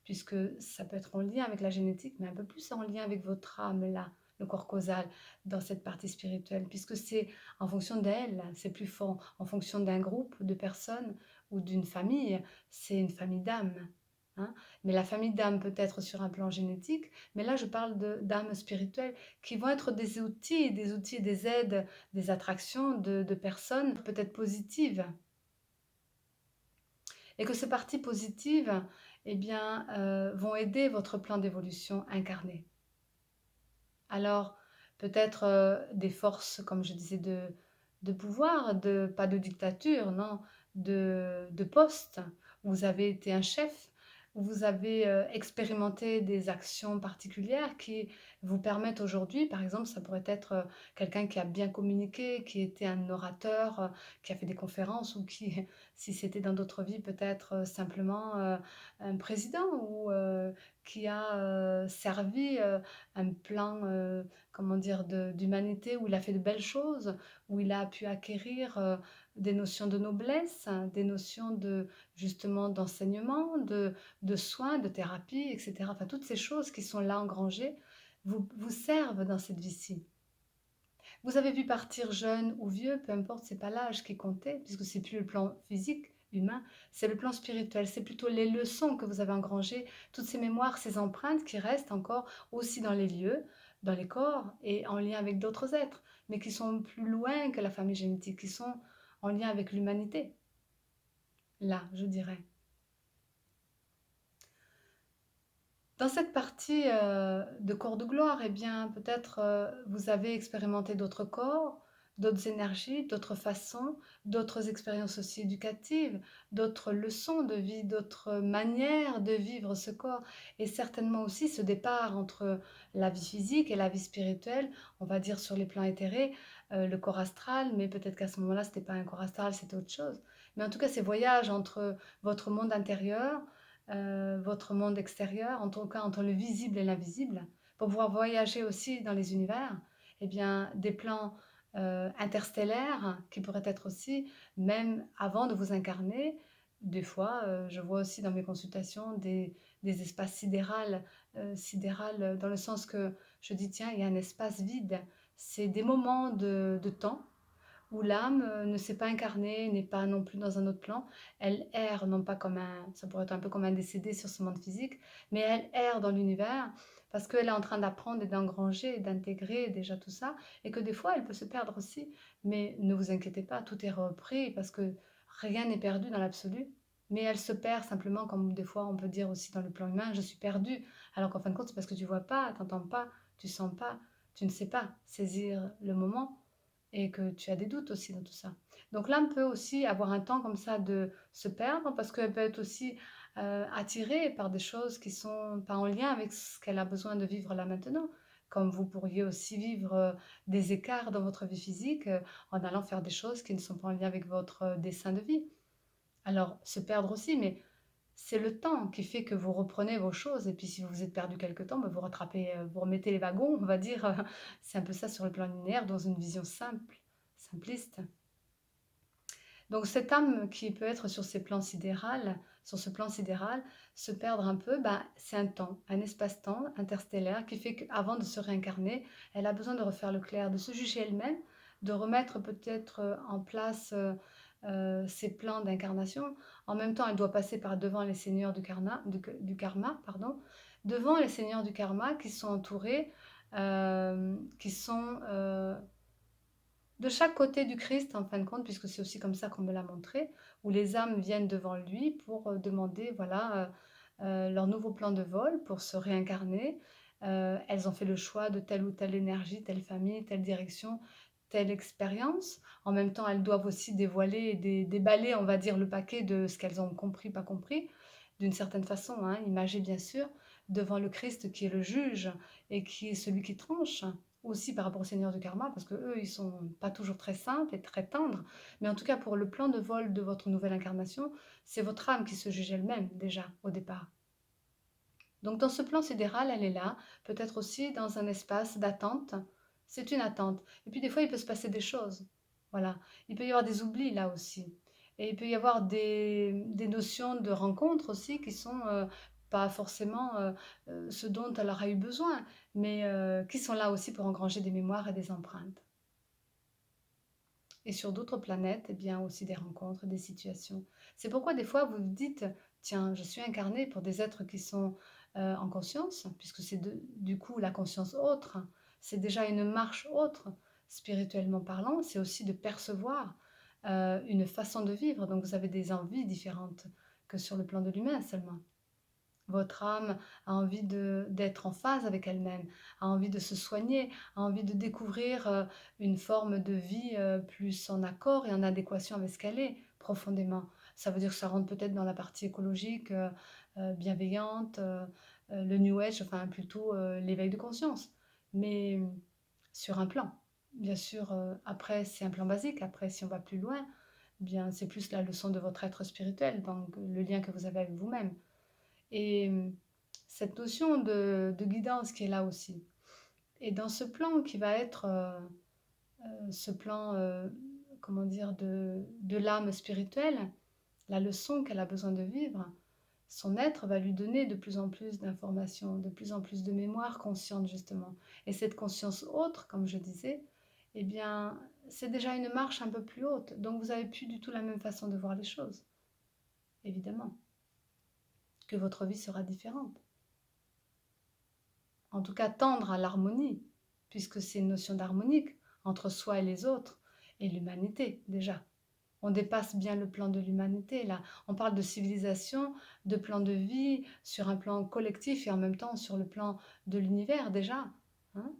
puisque ça peut être en lien avec la génétique, mais un peu plus en lien avec votre âme là, le corps causal, dans cette partie spirituelle, puisque c'est en fonction d'elle, c'est plus fort, en fonction d'un groupe de personnes ou d'une famille, c'est une famille d'âmes. Hein. Mais la famille d'âmes peut être sur un plan génétique, mais là je parle d'âmes spirituelles qui vont être des outils, des aides, des attractions de personnes peut-être positives. Et que ces parties positives eh bien, vont aider votre plan d'évolution incarné. Alors, peut-être des forces, comme je disais, de pouvoir, pas de dictature, non, de poste. Vous avez été un chef, vous avez expérimenté des actions particulières qui vous permettent aujourd'hui, par exemple, ça pourrait être quelqu'un qui a bien communiqué, qui était un orateur, qui a fait des conférences ou qui, si c'était dans d'autres vies, peut-être simplement un président ou qui a servi un plan, comment dire, d'humanité où il a fait de belles choses, où il a pu acquérir des notions de noblesse, hein, des notions de justement d'enseignement, de soins, de thérapie, etc. Enfin, toutes ces choses qui sont là engrangées vous servent dans cette vie-ci. Vous avez vu partir jeune ou vieux, peu importe, c'est pas l'âge qui comptait, puisque c'est plus le plan physique, humain, c'est le plan spirituel, c'est plutôt les leçons que vous avez engrangées, toutes ces mémoires, ces empreintes qui restent encore aussi dans les lieux, dans les corps et en lien avec d'autres êtres, mais qui sont plus loin que la famille génétique, qui sont en lien avec l'humanité, là, je dirais. Dans cette partie, de corps de gloire, eh bien, peut-être, vous avez expérimenté d'autres corps, d'autres énergies, d'autres façons, d'autres expériences aussi éducatives, d'autres leçons de vie, d'autres manières de vivre ce corps et certainement aussi ce départ entre la vie physique et la vie spirituelle, on va dire sur les plans éthérés, le corps astral, mais peut-être qu'à ce moment-là, c'était pas un corps astral, c'était autre chose. Mais en tout cas, ces voyages entre votre monde intérieur, votre monde extérieur, en tout cas entre le visible et l'invisible, pour pouvoir voyager aussi dans les univers, eh bien, des plans interstellaires qui pourraient être aussi, même avant de vous incarner, des fois, je vois aussi dans mes consultations des espaces sidérales dans le sens que je dis, tiens, il y a un espace vide. C'est des moments de temps où l'âme, ne s'est pas incarnée, n'est pas non plus dans un autre plan. Elle erre, non pas comme un ça pourrait être un peu comme un décédé sur ce monde physique, mais elle erre dans l'univers parce qu'elle est en train d'apprendre et d'engranger et d'intégrer déjà tout ça et que des fois elle peut se perdre aussi. Mais ne vous inquiétez pas, tout est repris parce que rien n'est perdu dans l'absolu. Mais elle se perd simplement comme des fois on peut dire aussi dans le plan humain: «Je suis perdu», alors qu'en fin de compte, c'est parce que tu vois pas, tu entends pas, tu sens pas, tu ne sais pas saisir le moment et que tu as des doutes aussi dans tout ça. Donc l'âme peut aussi avoir un temps comme ça de se perdre parce qu'elle peut être aussi attirée par des choses qui sont pas en lien avec ce qu'elle a besoin de vivre là maintenant. Comme vous pourriez aussi vivre des écarts dans votre vie physique en allant faire des choses qui ne sont pas en lien avec votre dessin de vie. Alors se perdre aussi, mais c'est le temps qui fait que vous reprenez vos choses et puis si vous vous êtes perdu quelque temps, bah, vous rattrapez, vous remettez les wagons, on va dire, c'est un peu ça sur le plan linéaire dans une vision simple, simpliste. Donc cette âme qui peut être sur ce plan sidéral, se perdre un peu, bah, c'est un temps, un espace-temps interstellaire qui fait qu'avant de se réincarner, elle a besoin de refaire le clair, de se juger elle-même, de remettre peut-être, en place, ses plans d'incarnation. En même temps, elle doit passer par devant les seigneurs du karma, pardon, devant les seigneurs du karma qui sont entourés, qui sont, de chaque côté du Christ, en fin de compte, puisque c'est aussi comme ça qu'on me l'a montré, où les âmes viennent devant lui pour demander, voilà, leur nouveau plan de vol, pour se réincarner. Elles ont fait le choix de telle ou telle énergie, telle famille, telle direction, telle expérience. En même temps, elles doivent aussi dévoiler et déballer, on va dire, le paquet de ce qu'elles ont compris, pas compris, d'une certaine façon, hein, imagé bien sûr, devant le Christ qui est le juge et qui est celui qui tranche. Aussi par rapport au Seigneur du Karma, parce que eux, ils sont pas toujours très simples et très tendres. Mais en tout cas, pour le plan de vol de votre nouvelle incarnation, c'est votre âme qui se juge elle-même, déjà, au départ. Donc dans ce plan sidéral, elle est là, peut-être aussi dans un espace d'attente. C'est une attente. Et puis des fois, il peut se passer des choses. Voilà. Il peut y avoir des oublis là aussi. Et il peut y avoir des notions de rencontre aussi qui sont pas forcément ce dont elle aura eu besoin, mais qui sont là aussi pour engranger des mémoires et des empreintes. Et sur d'autres planètes, eh bien aussi des rencontres, des situations. C'est pourquoi des fois vous vous dites, tiens, je suis incarnée pour des êtres qui sont en conscience, puisque c'est du coup la conscience autre, c'est déjà une marche autre, spirituellement parlant, c'est aussi de percevoir une façon de vivre. Donc vous avez des envies différentes que sur le plan de l'humain seulement. Votre âme a envie d'être en phase avec elle-même, a envie de se soigner, a envie de découvrir une forme de vie plus en accord et en adéquation avec ce qu'elle est profondément. Ça veut dire que ça rentre peut-être dans la partie écologique, bienveillante, le New Age, enfin plutôt l'éveil de conscience. Mais sur un plan. Bien sûr, après, c'est un plan basique. Après, si on va plus loin, bien, c'est plus la leçon de votre être spirituel, donc le lien que vous avez avec vous-même. Et cette notion de guidance qui est là aussi. Et dans ce plan qui va être ce plan, comment dire, de l'âme spirituelle, la leçon qu'elle a besoin de vivre, son être va lui donner de plus en plus d'informations, de plus en plus de mémoire consciente justement. Et cette conscience autre, comme je disais, eh bien, c'est déjà une marche un peu plus haute. Donc vous n'avez plus du tout la même façon de voir les choses, évidemment, que votre vie sera différente. En tout cas tendre à l'harmonie, puisque c'est une notion d'harmonique entre soi et les autres, et l'humanité déjà. On dépasse bien le plan de l'humanité, là. On parle de civilisation, de plan de vie, sur un plan collectif et en même temps sur le plan de l'univers déjà, hein.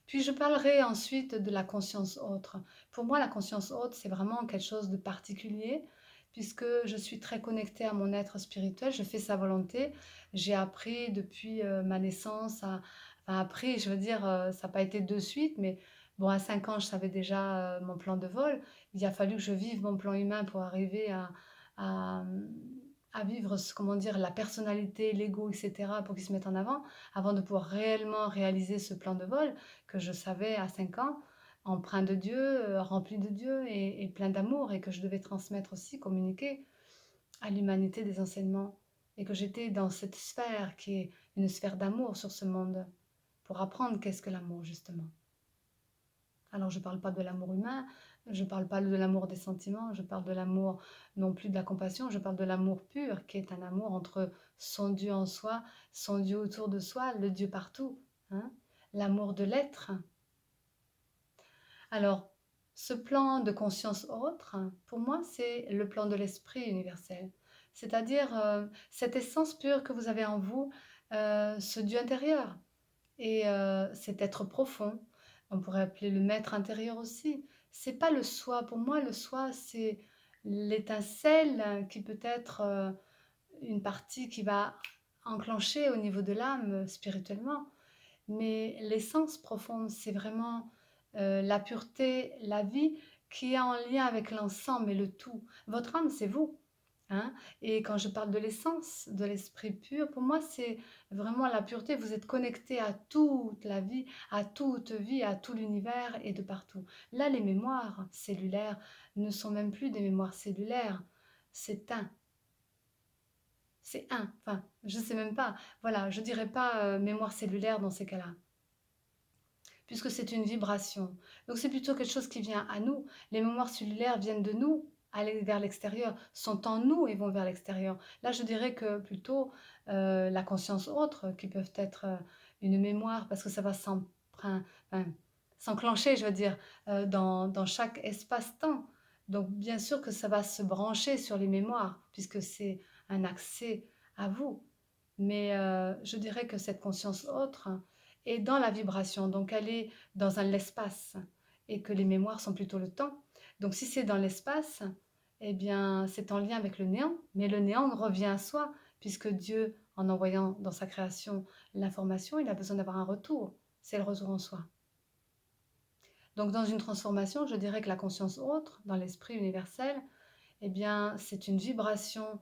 Puis je parlerai ensuite de la conscience autre. Pour moi, la conscience autre, c'est vraiment quelque chose de particulier, puisque je suis très connectée à mon être spirituel, je fais sa volonté. J'ai appris depuis ma naissance enfin, appris, je veux dire, ça n'a pas été de suite, mais bon, à 5 ans, je savais déjà mon plan de vol. Il a fallu que je vive mon plan humain pour arriver à, à vivre, comment dire, la personnalité, l'ego, etc., pour qu'il se mette en avant de pouvoir réellement réaliser ce plan de vol que je savais à 5 ans, empreint de Dieu, rempli de Dieu et plein d'amour et que je devais transmettre aussi, communiquer à l'humanité des enseignements et que j'étais dans cette sphère qui est une sphère d'amour sur ce monde pour apprendre qu'est-ce que l'amour justement. Alors je ne parle pas de l'amour humain, je ne parle pas de l'amour des sentiments, je parle de l'amour non plus de la compassion, je parle de l'amour pur qui est un amour entre son Dieu en soi, son Dieu autour de soi, le Dieu partout, hein, l'amour de l'être. Alors, ce plan de conscience autre, pour moi, c'est le plan de l'esprit universel. C'est-à-dire cette essence pure que vous avez en vous, ce Dieu intérieur et cet être profond. On pourrait appeler le maître intérieur aussi. C'est pas le soi. Pour moi, le soi, c'est l'étincelle qui peut être une partie qui va enclencher au niveau de l'âme spirituellement. Mais l'essence profonde, c'est vraiment la pureté, la vie qui est en lien avec l'ensemble et le tout. Votre âme, c'est vous. Hein. Et quand je parle de l'essence, de l'esprit pur, pour moi, c'est vraiment la pureté. Vous êtes connecté à toute la vie, à tout l'univers et de partout. Là, les mémoires cellulaires ne sont même plus des mémoires cellulaires. C'est un. C'est un. Enfin, je ne sais même pas. Voilà, je ne dirais pas mémoire cellulaire dans ces cas-là puisque c'est une vibration. Donc c'est plutôt quelque chose qui vient à nous. Les mémoires cellulaires viennent de nous, aller vers l'extérieur, sont en nous et vont vers l'extérieur. Là, je dirais que plutôt la conscience autre, qui peuvent être une mémoire, parce que ça va enfin, s'enclencher, je veux dire, dans chaque espace-temps. Donc bien sûr que ça va se brancher sur les mémoires, puisque c'est un accès à vous. Mais je dirais que cette conscience autre est dans la vibration, donc elle est dans l'espace, et que les mémoires sont plutôt le temps. Donc si c'est dans l'espace, eh bien c'est en lien avec le néant, mais le néant revient à soi, puisque Dieu, en envoyant dans sa création l'information, il a besoin d'avoir un retour. C'est le retour en soi. Donc dans une transformation, je dirais que la conscience autre, dans l'esprit universel, eh bien, c'est une vibration,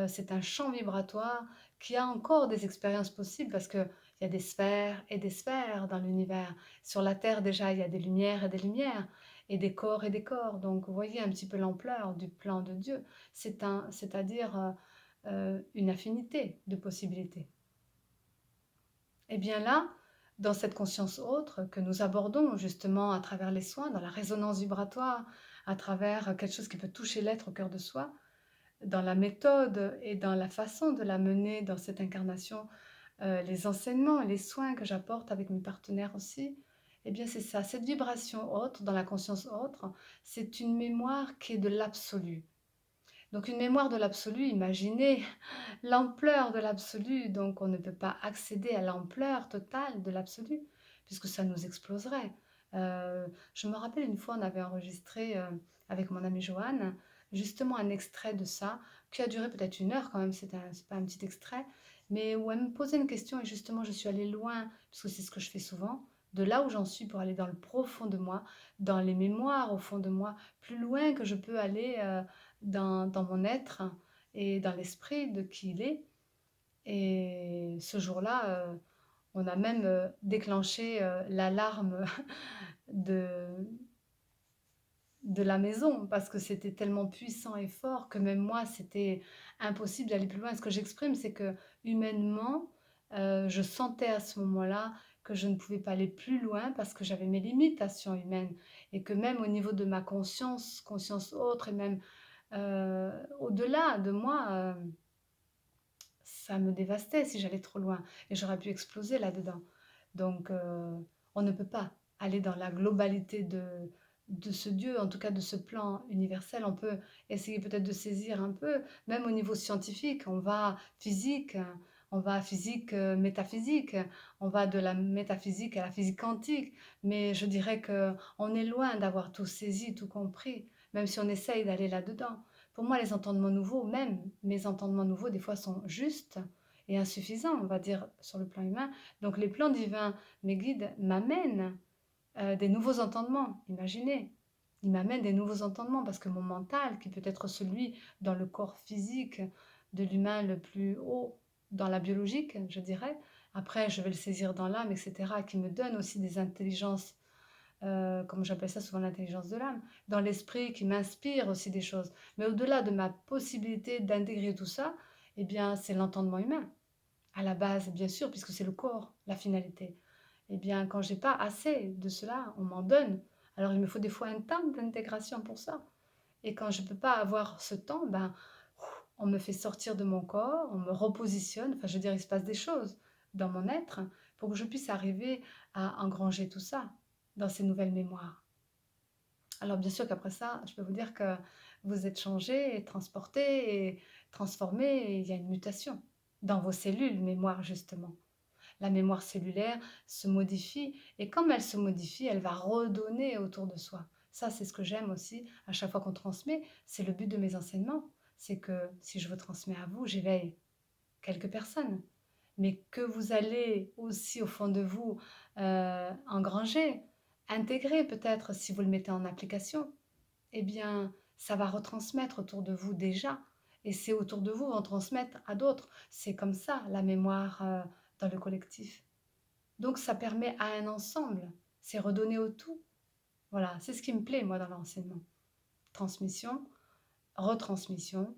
c'est un champ vibratoire qui a encore des expériences possibles parce qu'il y a des sphères et des sphères dans l'univers. Sur la Terre, déjà, il y a des lumières et des corps et des corps. Donc, vous voyez un petit peu l'ampleur du plan de Dieu. C'est-à-dire une infinité de possibilités. Et bien là, dans cette conscience autre que nous abordons justement à travers les soins, dans la résonance vibratoire, à travers quelque chose qui peut toucher l'être au cœur de soi, dans la méthode et dans la façon de la mener dans cette incarnation, les enseignements et les soins que j'apporte avec mes partenaires aussi, eh bien c'est ça, cette vibration autre, dans la conscience autre, c'est une mémoire qui est de l'absolu. Donc une mémoire de l'absolu, imaginez l'ampleur de l'absolu, donc on ne peut pas accéder à l'ampleur totale de l'absolu, puisque ça nous exploserait. Je me rappelle une fois, on avait enregistré avec mon amie Joanne, justement un extrait de ça, qui a duré peut-être 1 heure quand même, c'est pas un petit extrait, mais où elle me posait une question et justement je suis allée loin, parce que c'est ce que je fais souvent, de là où j'en suis pour aller dans le profond de moi, dans les mémoires au fond de moi, plus loin que je peux aller dans mon être et dans l'esprit de qui il est. Et ce jour-là, on a même déclenché l'alarme de, de la maison parce que c'était tellement puissant et fort que même moi, c'était impossible d'aller plus loin. Ce que j'exprime, c'est que humainement, je sentais à ce moment-là que je ne pouvais pas aller plus loin parce que j'avais mes limitations humaines et que même au niveau de ma conscience, conscience autre et même au-delà de moi, ça me dévastait si j'allais trop loin et j'aurais pu exploser là-dedans. Donc on ne peut pas aller dans la globalité de ce Dieu, en tout cas de ce plan universel. On peut essayer peut-être de saisir un peu, même au niveau scientifique, on va physique, métaphysique, on va de la métaphysique à la physique quantique, mais je dirais que on est loin d'avoir tout saisi, tout compris, même si on essaye d'aller là-dedans. Pour moi, les entendements nouveaux, même mes entendements nouveaux, des fois sont justes et insuffisants, on va dire, sur le plan humain. Donc les plans divins, mes guides, m'amènent des nouveaux entendements, imaginez. Il m'amène des nouveaux entendements parce que mon mental, qui peut être celui dans le corps physique de l'humain le plus haut, dans la biologique, je dirais, après je vais le saisir dans l'âme, etc., qui me donne aussi des intelligences, comme j'appelle ça souvent l'intelligence de l'âme, dans l'esprit, qui m'inspire aussi des choses. Mais au-delà de ma possibilité d'intégrer tout ça, eh bien, c'est l'entendement humain, à la base, bien sûr, puisque c'est le corps, la finalité. Eh bien, quand j'ai pas assez de cela, on m'en donne. Alors, il me faut des fois un temps d'intégration pour ça. Et quand je peux pas avoir ce temps, ben, on me fait sortir de mon corps, on me repositionne. Enfin, je veux dire, il se passe des choses dans mon être pour que je puisse arriver à engranger tout ça dans ces nouvelles mémoires. Alors, bien sûr qu'après ça, je peux vous dire que vous êtes changé et transporté et transformé et il y a une mutation dans vos cellules mémoire, justement. La mémoire cellulaire se modifie et comme elle se modifie, elle va redonner autour de soi. Ça, c'est ce que j'aime aussi à chaque fois qu'on transmet. C'est le but de mes enseignements. C'est que si je vous transmets à vous, j'éveille quelques personnes. Mais que vous allez aussi au fond de vous engranger, intégrer peut-être si vous le mettez en application, eh bien, ça va retransmettre autour de vous déjà. Et c'est autour de vous, vont transmettre à d'autres. C'est comme ça la mémoire dans le collectif. Donc ça permet à un ensemble, c'est redonner au tout. Voilà, c'est ce qui me plaît moi dans l'enseignement. Transmission, retransmission,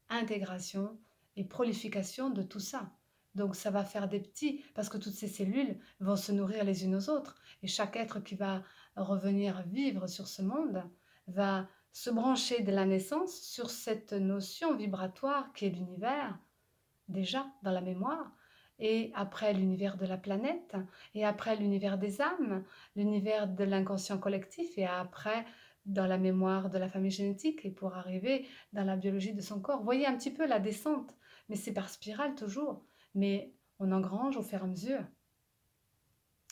intégration et prolification de tout ça. Donc ça va faire des petits, parce que toutes ces cellules vont se nourrir les unes aux autres. Et chaque être qui va revenir vivre sur ce monde va se brancher de la naissance sur cette notion vibratoire qui est l'univers, déjà dans la mémoire, et après l'univers de la planète, et après l'univers des âmes, l'univers de l'inconscient collectif, et après dans la mémoire de la famille génétique, et pour arriver dans la biologie de son corps. Vous voyez un petit peu la descente, mais c'est par spirale toujours, mais on engrange au fur et à mesure.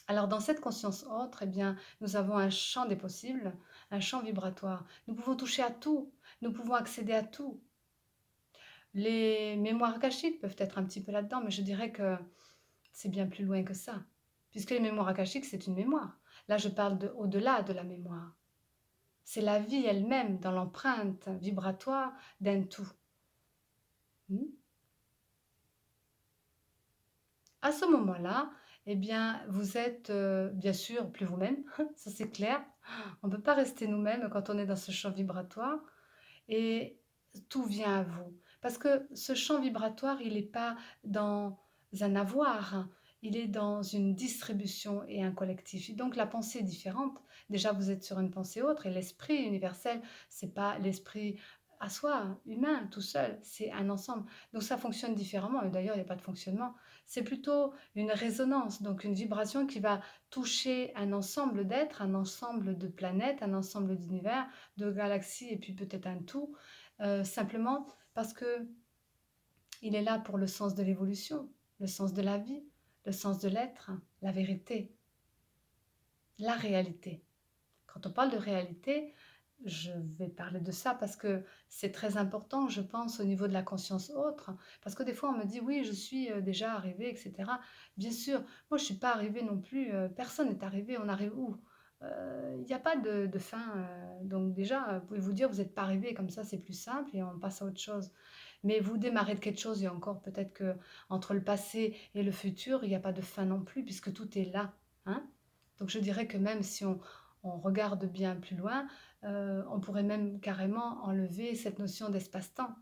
Alors dans cette conscience autre, eh bien, nous avons un champ des possibles, un champ vibratoire. Nous pouvons toucher à tout, nous pouvons accéder à tout. Les mémoires akashiques peuvent être un petit peu là-dedans, mais je dirais que c'est bien plus loin que ça. Puisque les mémoires akashiques, c'est une mémoire. Là, je parle de au-delà de la mémoire. C'est la vie elle-même dans l'empreinte vibratoire d'un tout. Hmm. À ce moment-là, eh bien, vous êtes bien sûr plus vous-même, ça c'est clair. On ne peut pas rester nous-mêmes quand on est dans ce champ vibratoire. Et tout vient à vous. Parce que ce champ vibratoire, il n'est pas dans un avoir, il est dans une distribution et un collectif. Et donc la pensée est différente. Déjà, vous êtes sur une pensée autre et l'esprit universel, c'est pas l'esprit à soi, humain, tout seul, c'est un ensemble. Donc ça fonctionne différemment. Et d'ailleurs, il n'y a pas de fonctionnement. C'est plutôt une résonance, donc une vibration qui va toucher un ensemble d'êtres, un ensemble de planètes, un ensemble d'univers, de galaxies et puis peut-être un tout, simplement parce que il est là pour le sens de l'évolution, le sens de la vie, le sens de l'être, la vérité, la réalité. Quand on parle de réalité, je vais parler de ça parce que c'est très important, je pense, au niveau de la conscience autre. Parce que des fois, on me dit, oui, je suis déjà arrivée, etc. Bien sûr, moi, je ne suis pas arrivée non plus, personne n'est arrivé, on arrive où? Il n'y a pas de fin. Donc déjà, vous pouvez vous dire, vous n'êtes pas arrivé, comme ça, c'est plus simple et on passe à autre chose. Mais vous démarrez de quelque chose et encore peut-être que entre le passé et le futur, il n'y a pas de fin non plus, puisque tout est là. Hein. Donc je dirais que même si on regarde bien plus loin, on pourrait même carrément enlever cette notion d'espace-temps.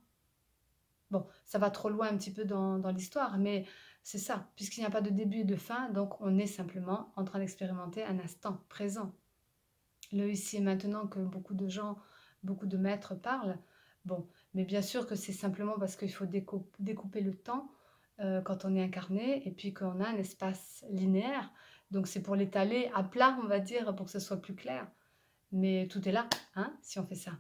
Bon, ça va trop loin un petit peu dans l'histoire, mais c'est ça, puisqu'il n'y a pas de début et de fin, donc on est simplement en train d'expérimenter un instant présent. Le ici et maintenant que beaucoup de gens, beaucoup de maîtres parlent, bon, mais bien sûr que c'est simplement parce qu'il faut découper le temps quand on est incarné et puis qu'on a un espace linéaire. Donc c'est pour l'étaler à plat, on va dire, pour que ce soit plus clair. mais tout est là, hein, si on fait ça.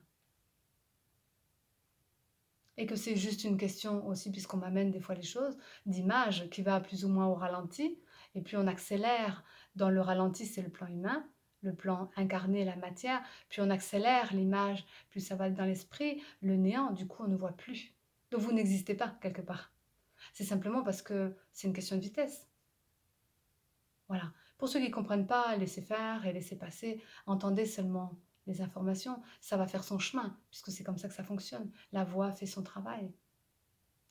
Et que c'est juste une question aussi, puisqu'on m'amène des fois les choses, d'image qui va plus ou moins au ralenti, et puis on accélère. Dans le ralenti, c'est le plan humain, le plan incarné, la matière, puis on accélère l'image, plus ça va dans l'esprit, le néant, du coup on ne voit plus. Donc vous n'existez pas quelque part. C'est simplement parce que c'est une question de vitesse. Voilà. Pour ceux qui ne comprennent pas, laissez faire et laissez passer. Entendez seulement les informations. Ça va faire son chemin, puisque c'est comme ça que ça fonctionne. La voix fait son travail.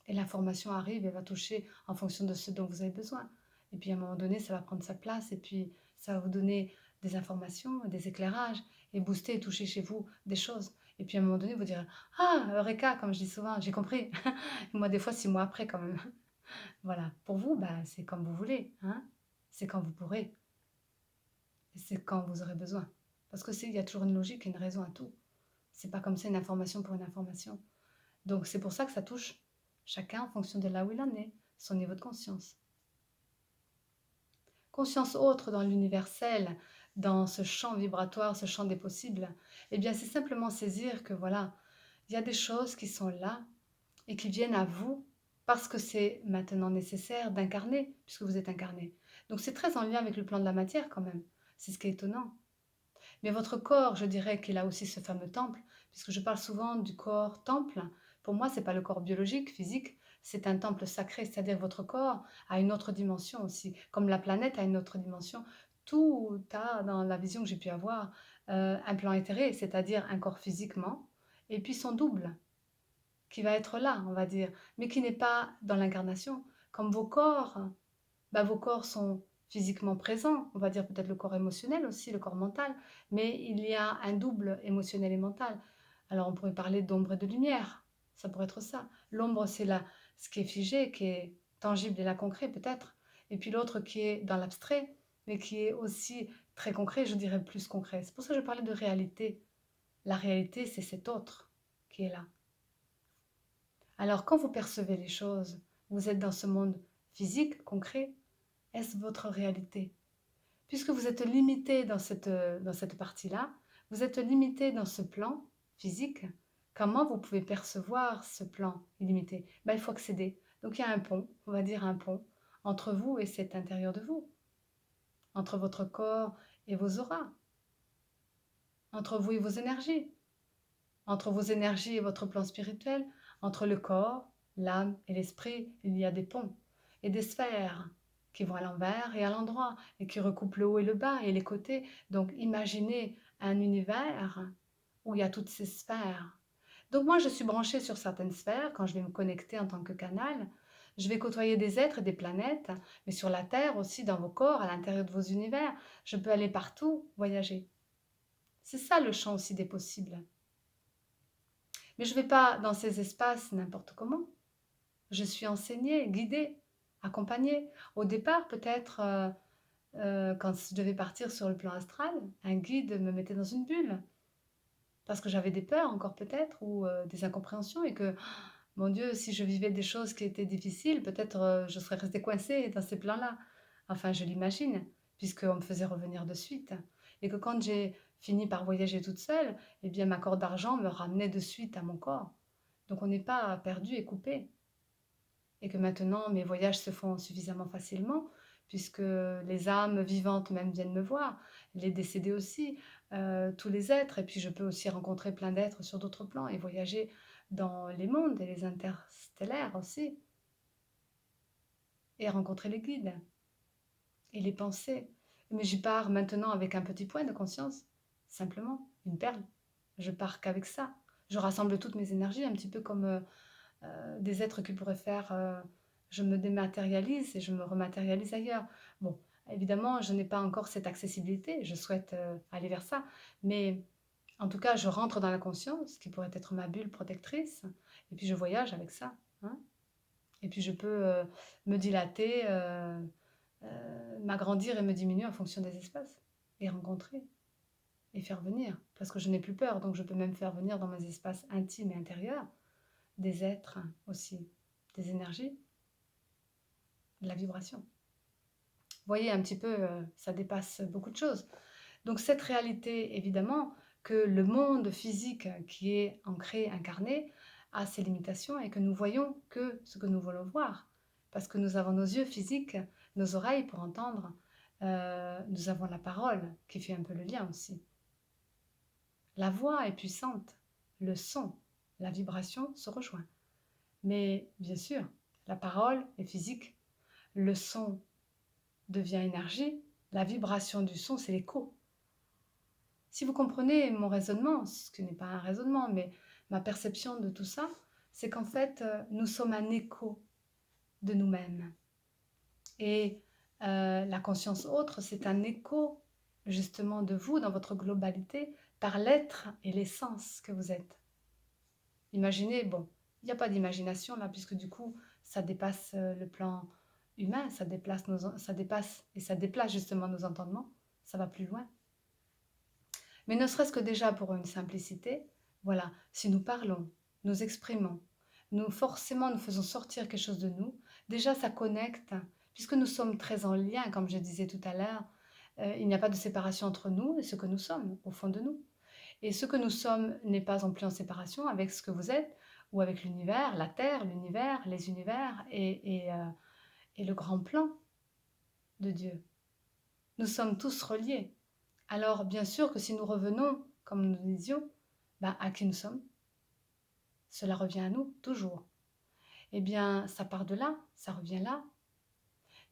Et l'information arrive et va toucher en fonction de ce dont vous avez besoin. Et puis à un moment donné, ça va prendre sa place et puis ça va vous donner des informations, des éclairages et booster et toucher chez vous des choses. Et puis à un moment donné, vous direz: Ah, Eureka, comme je dis souvent, j'ai compris. Moi, des fois, 6 mois après, quand même. Voilà. Pour vous, bah, c'est comme vous voulez, hein. C'est quand vous pourrez. Et c'est quand vous aurez besoin. Parce que il y a toujours une logique et une raison à tout. C'est pas comme ça une information pour une information. Donc c'est pour ça que ça touche chacun en fonction de là où il en est, son niveau de conscience. Conscience autre dans l'universel, dans ce champ vibratoire, ce champ des possibles, eh bien c'est simplement saisir que voilà, il y a des choses qui sont là et qui viennent à vous parce que c'est maintenant nécessaire d'incarner, puisque vous êtes incarné. Donc c'est très en lien avec le plan de la matière quand même. C'est ce qui est étonnant. Mais votre corps, je dirais qu'il a aussi ce fameux temple, puisque je parle souvent du corps temple. Pour moi, ce n'est pas le corps biologique, physique, c'est un temple sacré, c'est-à-dire votre corps a une autre dimension aussi, comme la planète a une autre dimension. Tout a, dans la vision que j'ai pu avoir, un plan éthéré, c'est-à-dire un corps physiquement, et puis son double, qui va être là, on va dire, mais qui n'est pas dans l'incarnation. Comme vos corps, bah, vos corps sont physiquement présents, on va dire peut-être le corps émotionnel aussi, le corps mental, mais il y a un double émotionnel et mental. Alors on pourrait parler d'ombre et de lumière, ça pourrait être ça. L'ombre, c'est là ce qui est figé, qui est tangible et là concret peut-être, et puis l'autre qui est dans l'abstrait, mais qui est aussi très concret, je dirais plus concret. C'est pour ça que je parlais de réalité. La réalité, c'est cet autre qui est là. Alors quand vous percevez les choses, vous êtes dans ce monde physique, concret, est-ce votre réalité? Puisque vous êtes limité dans cette partie-là, vous êtes limité dans ce plan physique, comment vous pouvez percevoir ce plan illimité? Ben, il faut accéder. Donc il y a un pont, on va dire un pont, entre vous et cet intérieur de vous, entre votre corps et vos auras, entre vous et vos énergies, entre vos énergies et votre plan spirituel, entre le corps, l'âme et l'esprit, il y a des ponts et des sphères qui vont à l'envers et à l'endroit et qui recoupent le haut et le bas et les côtés. Donc imaginez un univers où il y a toutes ces sphères. Donc moi je suis branchée sur certaines sphères quand je vais me connecter en tant que canal. Je vais côtoyer des êtres et des planètes, mais sur la Terre aussi, dans vos corps, à l'intérieur de vos univers. Je peux aller partout, voyager. C'est ça le champ aussi des possibles. Mais je ne vais pas dans ces espaces n'importe comment. Je suis enseignée, guidée, accompagnée. Au départ, peut-être, quand je devais partir sur le plan astral, un guide me mettait dans une bulle. Parce que j'avais des peurs encore peut-être, ou des incompréhensions, et que, mon Dieu, si je vivais des choses qui étaient difficiles, peut-être je serais restée coincée dans ces plans-là. Enfin, je l'imagine, puisqu'on me faisait revenir de suite. Et que quand j'ai fini par voyager toute seule, eh bien ma corde d'argent me ramenait de suite à mon corps. Donc on n'est pas perdu et coupé. Et que maintenant mes voyages se font suffisamment facilement, puisque les âmes vivantes même viennent me voir, les décédés aussi, tous les êtres. Et puis je peux aussi rencontrer plein d'êtres sur d'autres plans et voyager dans les mondes et les interstellaires aussi, et rencontrer les guides et les pensées. Mais j'y pars maintenant avec un petit point de conscience, simplement, une perle. Je pars qu'avec ça. Je rassemble toutes mes énergies, un petit peu comme des êtres qui pourraient faire je me dématérialise et je me rematérialise ailleurs. Bon, évidemment, je n'ai pas encore cette accessibilité, je souhaite aller vers ça, mais en tout cas, je rentre dans la conscience, qui pourrait être ma bulle protectrice, et puis je voyage avec ça, hein. Et puis je peux me dilater, m'agrandir et me diminuer en fonction des espaces, et rencontrer, et faire venir, parce que je n'ai plus peur, donc je peux même faire venir dans mes espaces intimes et intérieurs des êtres aussi, des énergies, de la vibration. Vous voyez un petit peu, ça dépasse beaucoup de choses. Donc cette réalité, évidemment, que le monde physique qui est ancré, incarné, a ses limitations et que nous voyons que ce que nous voulons voir. Parce que nous avons nos yeux physiques, nos oreilles pour entendre, nous avons la parole qui fait un peu le lien aussi. La voix est puissante, le son, la vibration se rejoint. Mais bien sûr, la parole est physique, le son devient énergie, la vibration du son, c'est l'écho. Si vous comprenez mon raisonnement, ce qui n'est pas un raisonnement, mais ma perception de tout ça, c'est qu'en fait, nous sommes un écho de nous-mêmes. Et la conscience autre, c'est un écho justement de vous dans votre globalité par l'être et l'essence que vous êtes. Imaginez, bon, il n'y a pas d'imagination là, puisque du coup, ça dépasse le plan humain, ça dépasse et ça déplace justement nos entendements, ça va plus loin. Mais ne serait-ce que déjà pour une simplicité, voilà, si nous parlons, nous exprimons, forcément nous faisons sortir quelque chose de nous, déjà ça connecte, puisque nous sommes très en lien, comme je disais tout à l'heure, il n'y a pas de séparation entre nous et ce que nous sommes, au fond de nous. Et ce que nous sommes n'est pas en plus en séparation avec ce que vous êtes, ou avec l'univers, la Terre, l'univers, les univers et le grand plan de Dieu. Nous sommes tous reliés. Alors, bien sûr que si nous revenons, comme nous disions, à qui nous sommes, cela revient à nous, toujours. Eh bien, ça part de là, ça revient là.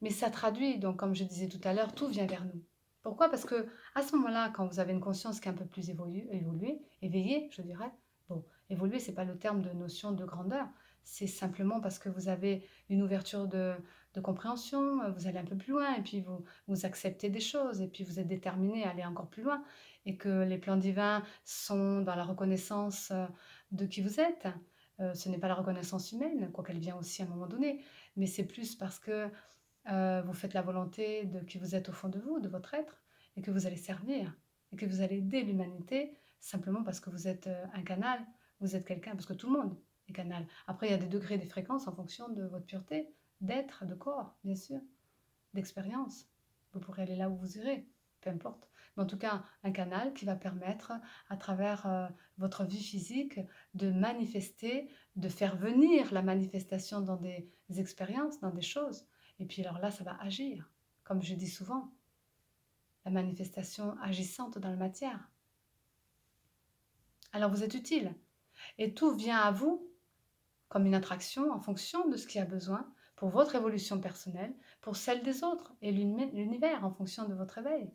Mais ça traduit, donc comme je disais tout à l'heure, tout vient vers nous. Pourquoi? Parce que à ce moment-là, quand vous avez une conscience qui est un peu plus évoluée, éveillée, je dirais, bon, évoluer, c'est pas le terme de notion de grandeur, c'est simplement parce que vous avez une ouverture de compréhension, vous allez un peu plus loin, et puis vous acceptez des choses, et puis vous êtes déterminé à aller encore plus loin, et que les plans divins sont dans la reconnaissance de qui vous êtes. Ce n'est pas la reconnaissance humaine, quoiqu'elle vient aussi à un moment donné, mais c'est plus parce que vous faites la volonté de qui vous êtes au fond de vous, de votre être, et que vous allez servir, et que vous allez aider l'humanité simplement parce que vous êtes un canal, vous êtes quelqu'un, parce que tout le monde est canal. Après, il y a des degrés, des fréquences en fonction de votre pureté, d'être, de corps, bien sûr, d'expérience. Vous pourrez aller là où vous irez, peu importe. Mais en tout cas, un canal qui va permettre, à travers votre vie physique, de manifester, de faire venir la manifestation dans des expériences, dans des choses. Et puis alors là, ça va agir. Comme je dis souvent, la manifestation agissante dans la matière. Alors vous êtes utile. Et tout vient à vous comme une attraction en fonction de ce qui a besoin pour votre évolution personnelle, pour celle des autres et l'univers en fonction de votre éveil.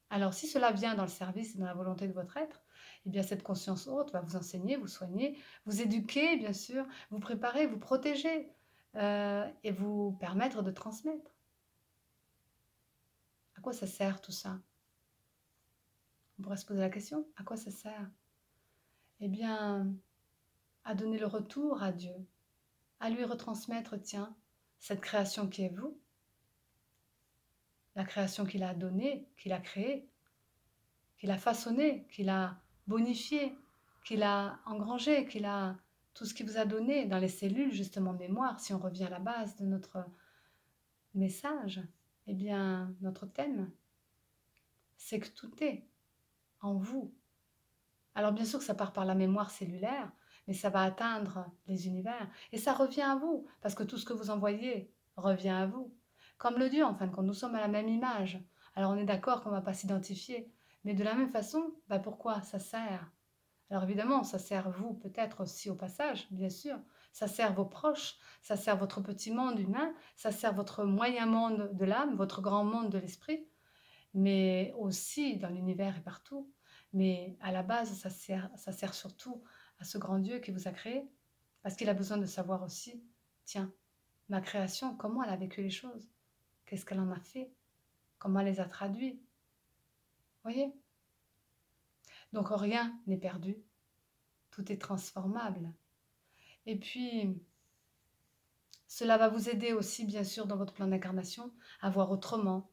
Alors si cela vient dans le service et dans la volonté de votre être, eh bien cette conscience haute va vous enseigner, vous soigner, vous éduquer bien sûr, vous préparer, vous protéger et vous permettre de transmettre. À quoi ça sert tout ça? On pourrait se poser la question, à quoi ça sert? Eh bien, à donner le retour à Dieu, à lui retransmettre, tiens, cette création qui est vous, la création qu'il a donnée, qu'il a créée, qu'il a façonnée, qu'il a bonifiée, qu'il a engrangée, qu'il a tout ce qu'il vous a donné dans les cellules justement de mémoire, si on revient à la base de notre message, eh bien, notre thème, c'est que tout est en vous. Alors bien sûr que ça part par la mémoire cellulaire, mais ça va atteindre les univers. Et ça revient à vous, parce que tout ce que vous envoyez revient à vous. Comme le Dieu, en fin de compte, nous sommes à la même image. Alors on est d'accord qu'on ne va pas s'identifier. Mais de la même façon, pourquoi ça sert? Alors évidemment, ça sert vous peut-être aussi au passage, bien sûr. Ça sert vos proches, ça sert votre petit monde humain, ça sert votre moyen monde de l'âme, votre grand monde de l'esprit, mais aussi dans l'univers et partout. Mais à la base, ça sert surtout à ce grand Dieu qui vous a créé, parce qu'il a besoin de savoir aussi, tiens, ma création, comment elle a vécu les choses, qu'est-ce qu'elle en a fait, comment elle les a traduits. Voyez? Donc rien n'est perdu, tout est transformable. Et puis, cela va vous aider aussi, bien sûr, dans votre plan d'incarnation, à voir autrement,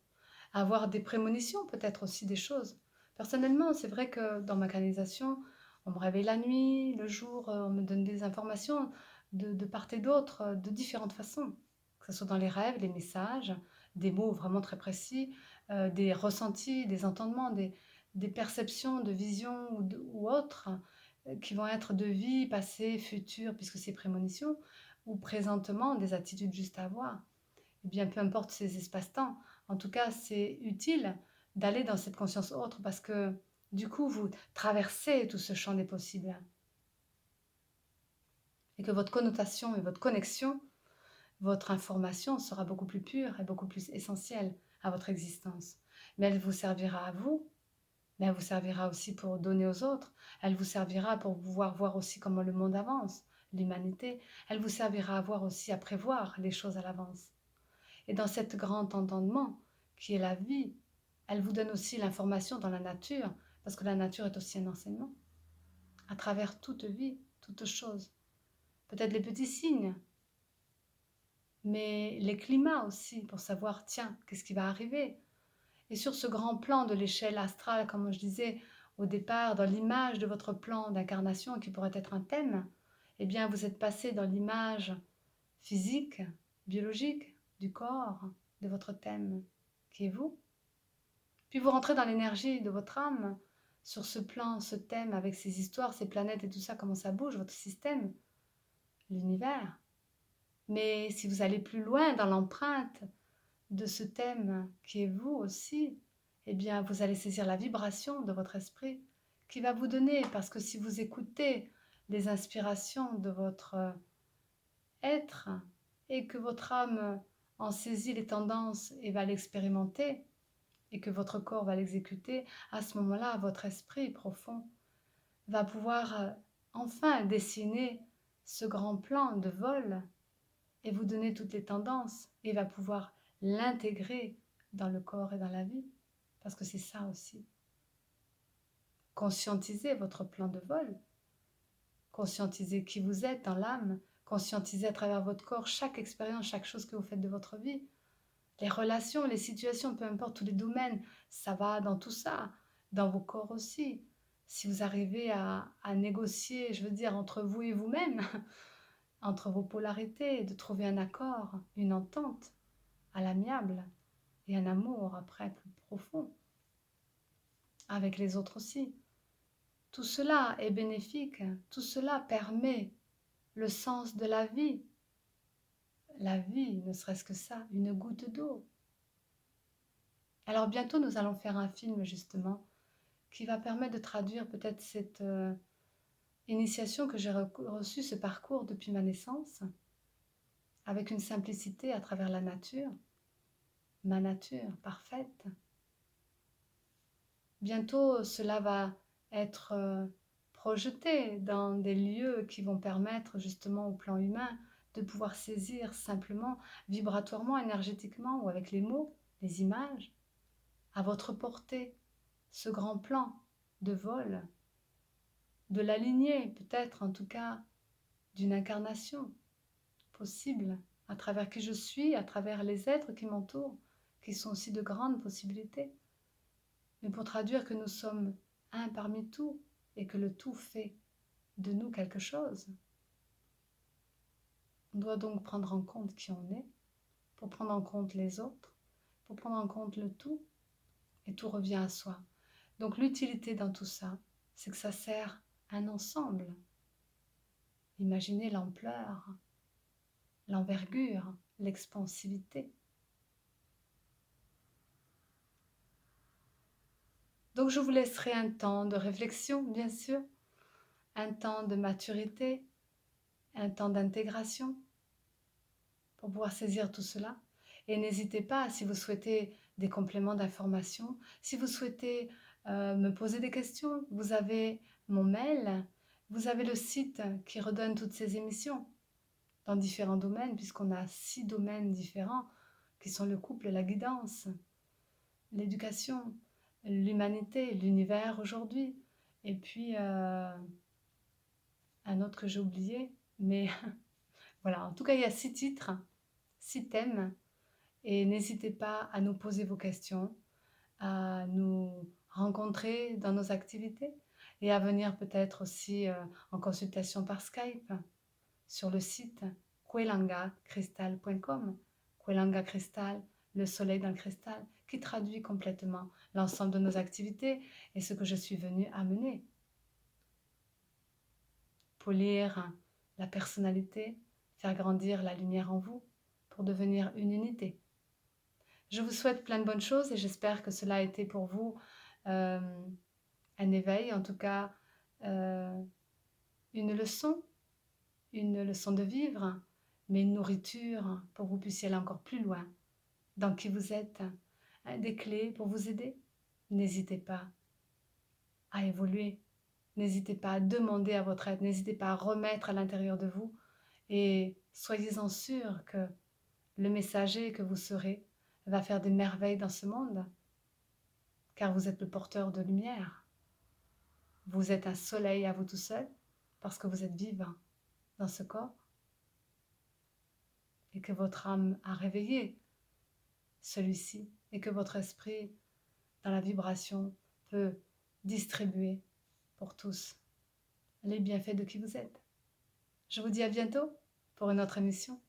à avoir des prémonitions, peut-être aussi des choses. Personnellement, c'est vrai que dans ma canalisation, on me réveille la nuit, le jour, on me donne des informations de part et d'autre, de différentes façons. Que ce soit dans les rêves, les messages, des mots vraiment très précis, des ressentis, des entendements, des perceptions de vision ou autres qui vont être de vie, passé, futur, puisque c'est prémonition, ou présentement des attitudes juste à avoir. Eh bien, peu importe ces espaces-temps, en tout cas, c'est utile d'aller dans cette conscience autre parce que du coup, vous traversez tout ce champ des possibles et que votre connotation et votre connexion, votre information sera beaucoup plus pure et beaucoup plus essentielle à votre existence. Mais elle vous servira à vous, mais elle vous servira aussi pour donner aux autres. Elle vous servira pour pouvoir voir aussi comment le monde avance, l'humanité. Elle vous servira à voir aussi à prévoir les choses à l'avance. Et dans cet grand entendement qui est la vie, elle vous donne aussi l'information dans la nature, parce que la nature est aussi un enseignement, à travers toute vie, toute chose. Peut-être les petits signes, mais les climats aussi, pour savoir, tiens, qu'est-ce qui va arriver. Et sur ce grand plan de l'échelle astrale, comme je disais au départ, dans l'image de votre plan d'incarnation qui pourrait être un thème, eh bien vous êtes passé dans l'image physique, biologique du corps, de votre thème, qui est vous. Puis vous rentrez dans l'énergie de votre âme, sur ce plan, ce thème, avec ces histoires, ces planètes et tout ça, comment ça bouge, votre système, l'univers. Mais si vous allez plus loin dans l'empreinte de ce thème qui est vous aussi, eh bien vous allez saisir la vibration de votre esprit qui va vous donner, parce que si vous écoutez les inspirations de votre être et que votre âme en saisit les tendances et va l'expérimenter et que votre corps va l'exécuter, à ce moment-là, votre esprit profond va pouvoir enfin dessiner ce grand plan de vol et vous donner toutes les tendances et va pouvoir l'intégrer dans le corps et dans la vie. Parce que c'est ça aussi. Conscientiser votre plan de vol, conscientiser qui vous êtes dans l'âme, conscientiser à travers votre corps chaque expérience, chaque chose que vous faites de votre vie. Les relations, les situations, peu importe tous les domaines, ça va dans tout ça, dans vos corps aussi. Si vous arrivez à négocier, je veux dire, entre vous et vous-même, entre vos polarités, de trouver un accord, une entente à l'amiable et un amour après plus profond avec les autres aussi. Tout cela est bénéfique, tout cela permet le sens de la vie. La vie, ne serait-ce que ça, une goutte d'eau. Alors bientôt, nous allons faire un film justement qui va permettre de traduire peut-être cette initiation que j'ai reçue, ce parcours depuis ma naissance, avec une simplicité à travers la nature, ma nature parfaite. Bientôt, cela va être projeté dans des lieux qui vont permettre justement au plan humain de pouvoir saisir simplement, vibratoirement, énergétiquement ou avec les mots, les images, à votre portée, ce grand plan de vol, de la lignée peut-être en tout cas d'une incarnation possible à travers qui je suis, à travers les êtres qui m'entourent, qui sont aussi de grandes possibilités. Mais pour traduire que nous sommes un parmi tout et que le tout fait de nous quelque chose. On doit donc prendre en compte qui on est, pour prendre en compte les autres, pour prendre en compte le tout, et tout revient à soi. Donc l'utilité dans tout ça, c'est que ça sert un ensemble. Imaginez l'ampleur, l'envergure, l'expansivité. Donc je vous laisserai un temps de réflexion, bien sûr, un temps de maturité, un temps d'intégration pour pouvoir saisir tout cela. Et n'hésitez pas, si vous souhaitez des compléments d'information, si vous souhaitez me poser des questions, vous avez mon mail, vous avez le site qui redonne toutes ces émissions dans différents domaines, puisqu'on a 6 domaines différents qui sont le couple, la guidance, l'éducation, l'humanité, l'univers aujourd'hui, et puis un autre que j'ai oublié, mais voilà, en tout cas il y a 6 titres, 6 thèmes, et n'hésitez pas à nous poser vos questions, à nous rencontrer dans nos activités et à venir peut-être aussi en consultation par Skype sur le site quelangacristal.com. Quelanga Cristal, le soleil dans le cristal, qui traduit complètement l'ensemble de nos activités et ce que je suis venue amener. Polir la personnalité, faire grandir la lumière en vous pour devenir une unité. Je vous souhaite plein de bonnes choses et j'espère que cela a été pour vous euh, un éveil, en tout cas euh, une leçon, une leçon de vivre, mais une nourriture pour que vous puissiez aller encore plus loin dans qui vous êtes, des clés pour vous aider. N'hésitez pas à évoluer, n'hésitez pas à demander à votre aide, n'hésitez pas à remettre à l'intérieur de vous et soyez-en sûrs que le messager que vous serez va faire des merveilles dans ce monde, car vous êtes le porteur de lumière. Vous êtes un soleil à vous tout seul parce que vous êtes vivant dans ce corps et que votre âme a réveillé celui-ci et que votre esprit, dans la vibration, peut distribuer pour tous les bienfaits de qui vous êtes. Je vous dis à bientôt pour une autre émission.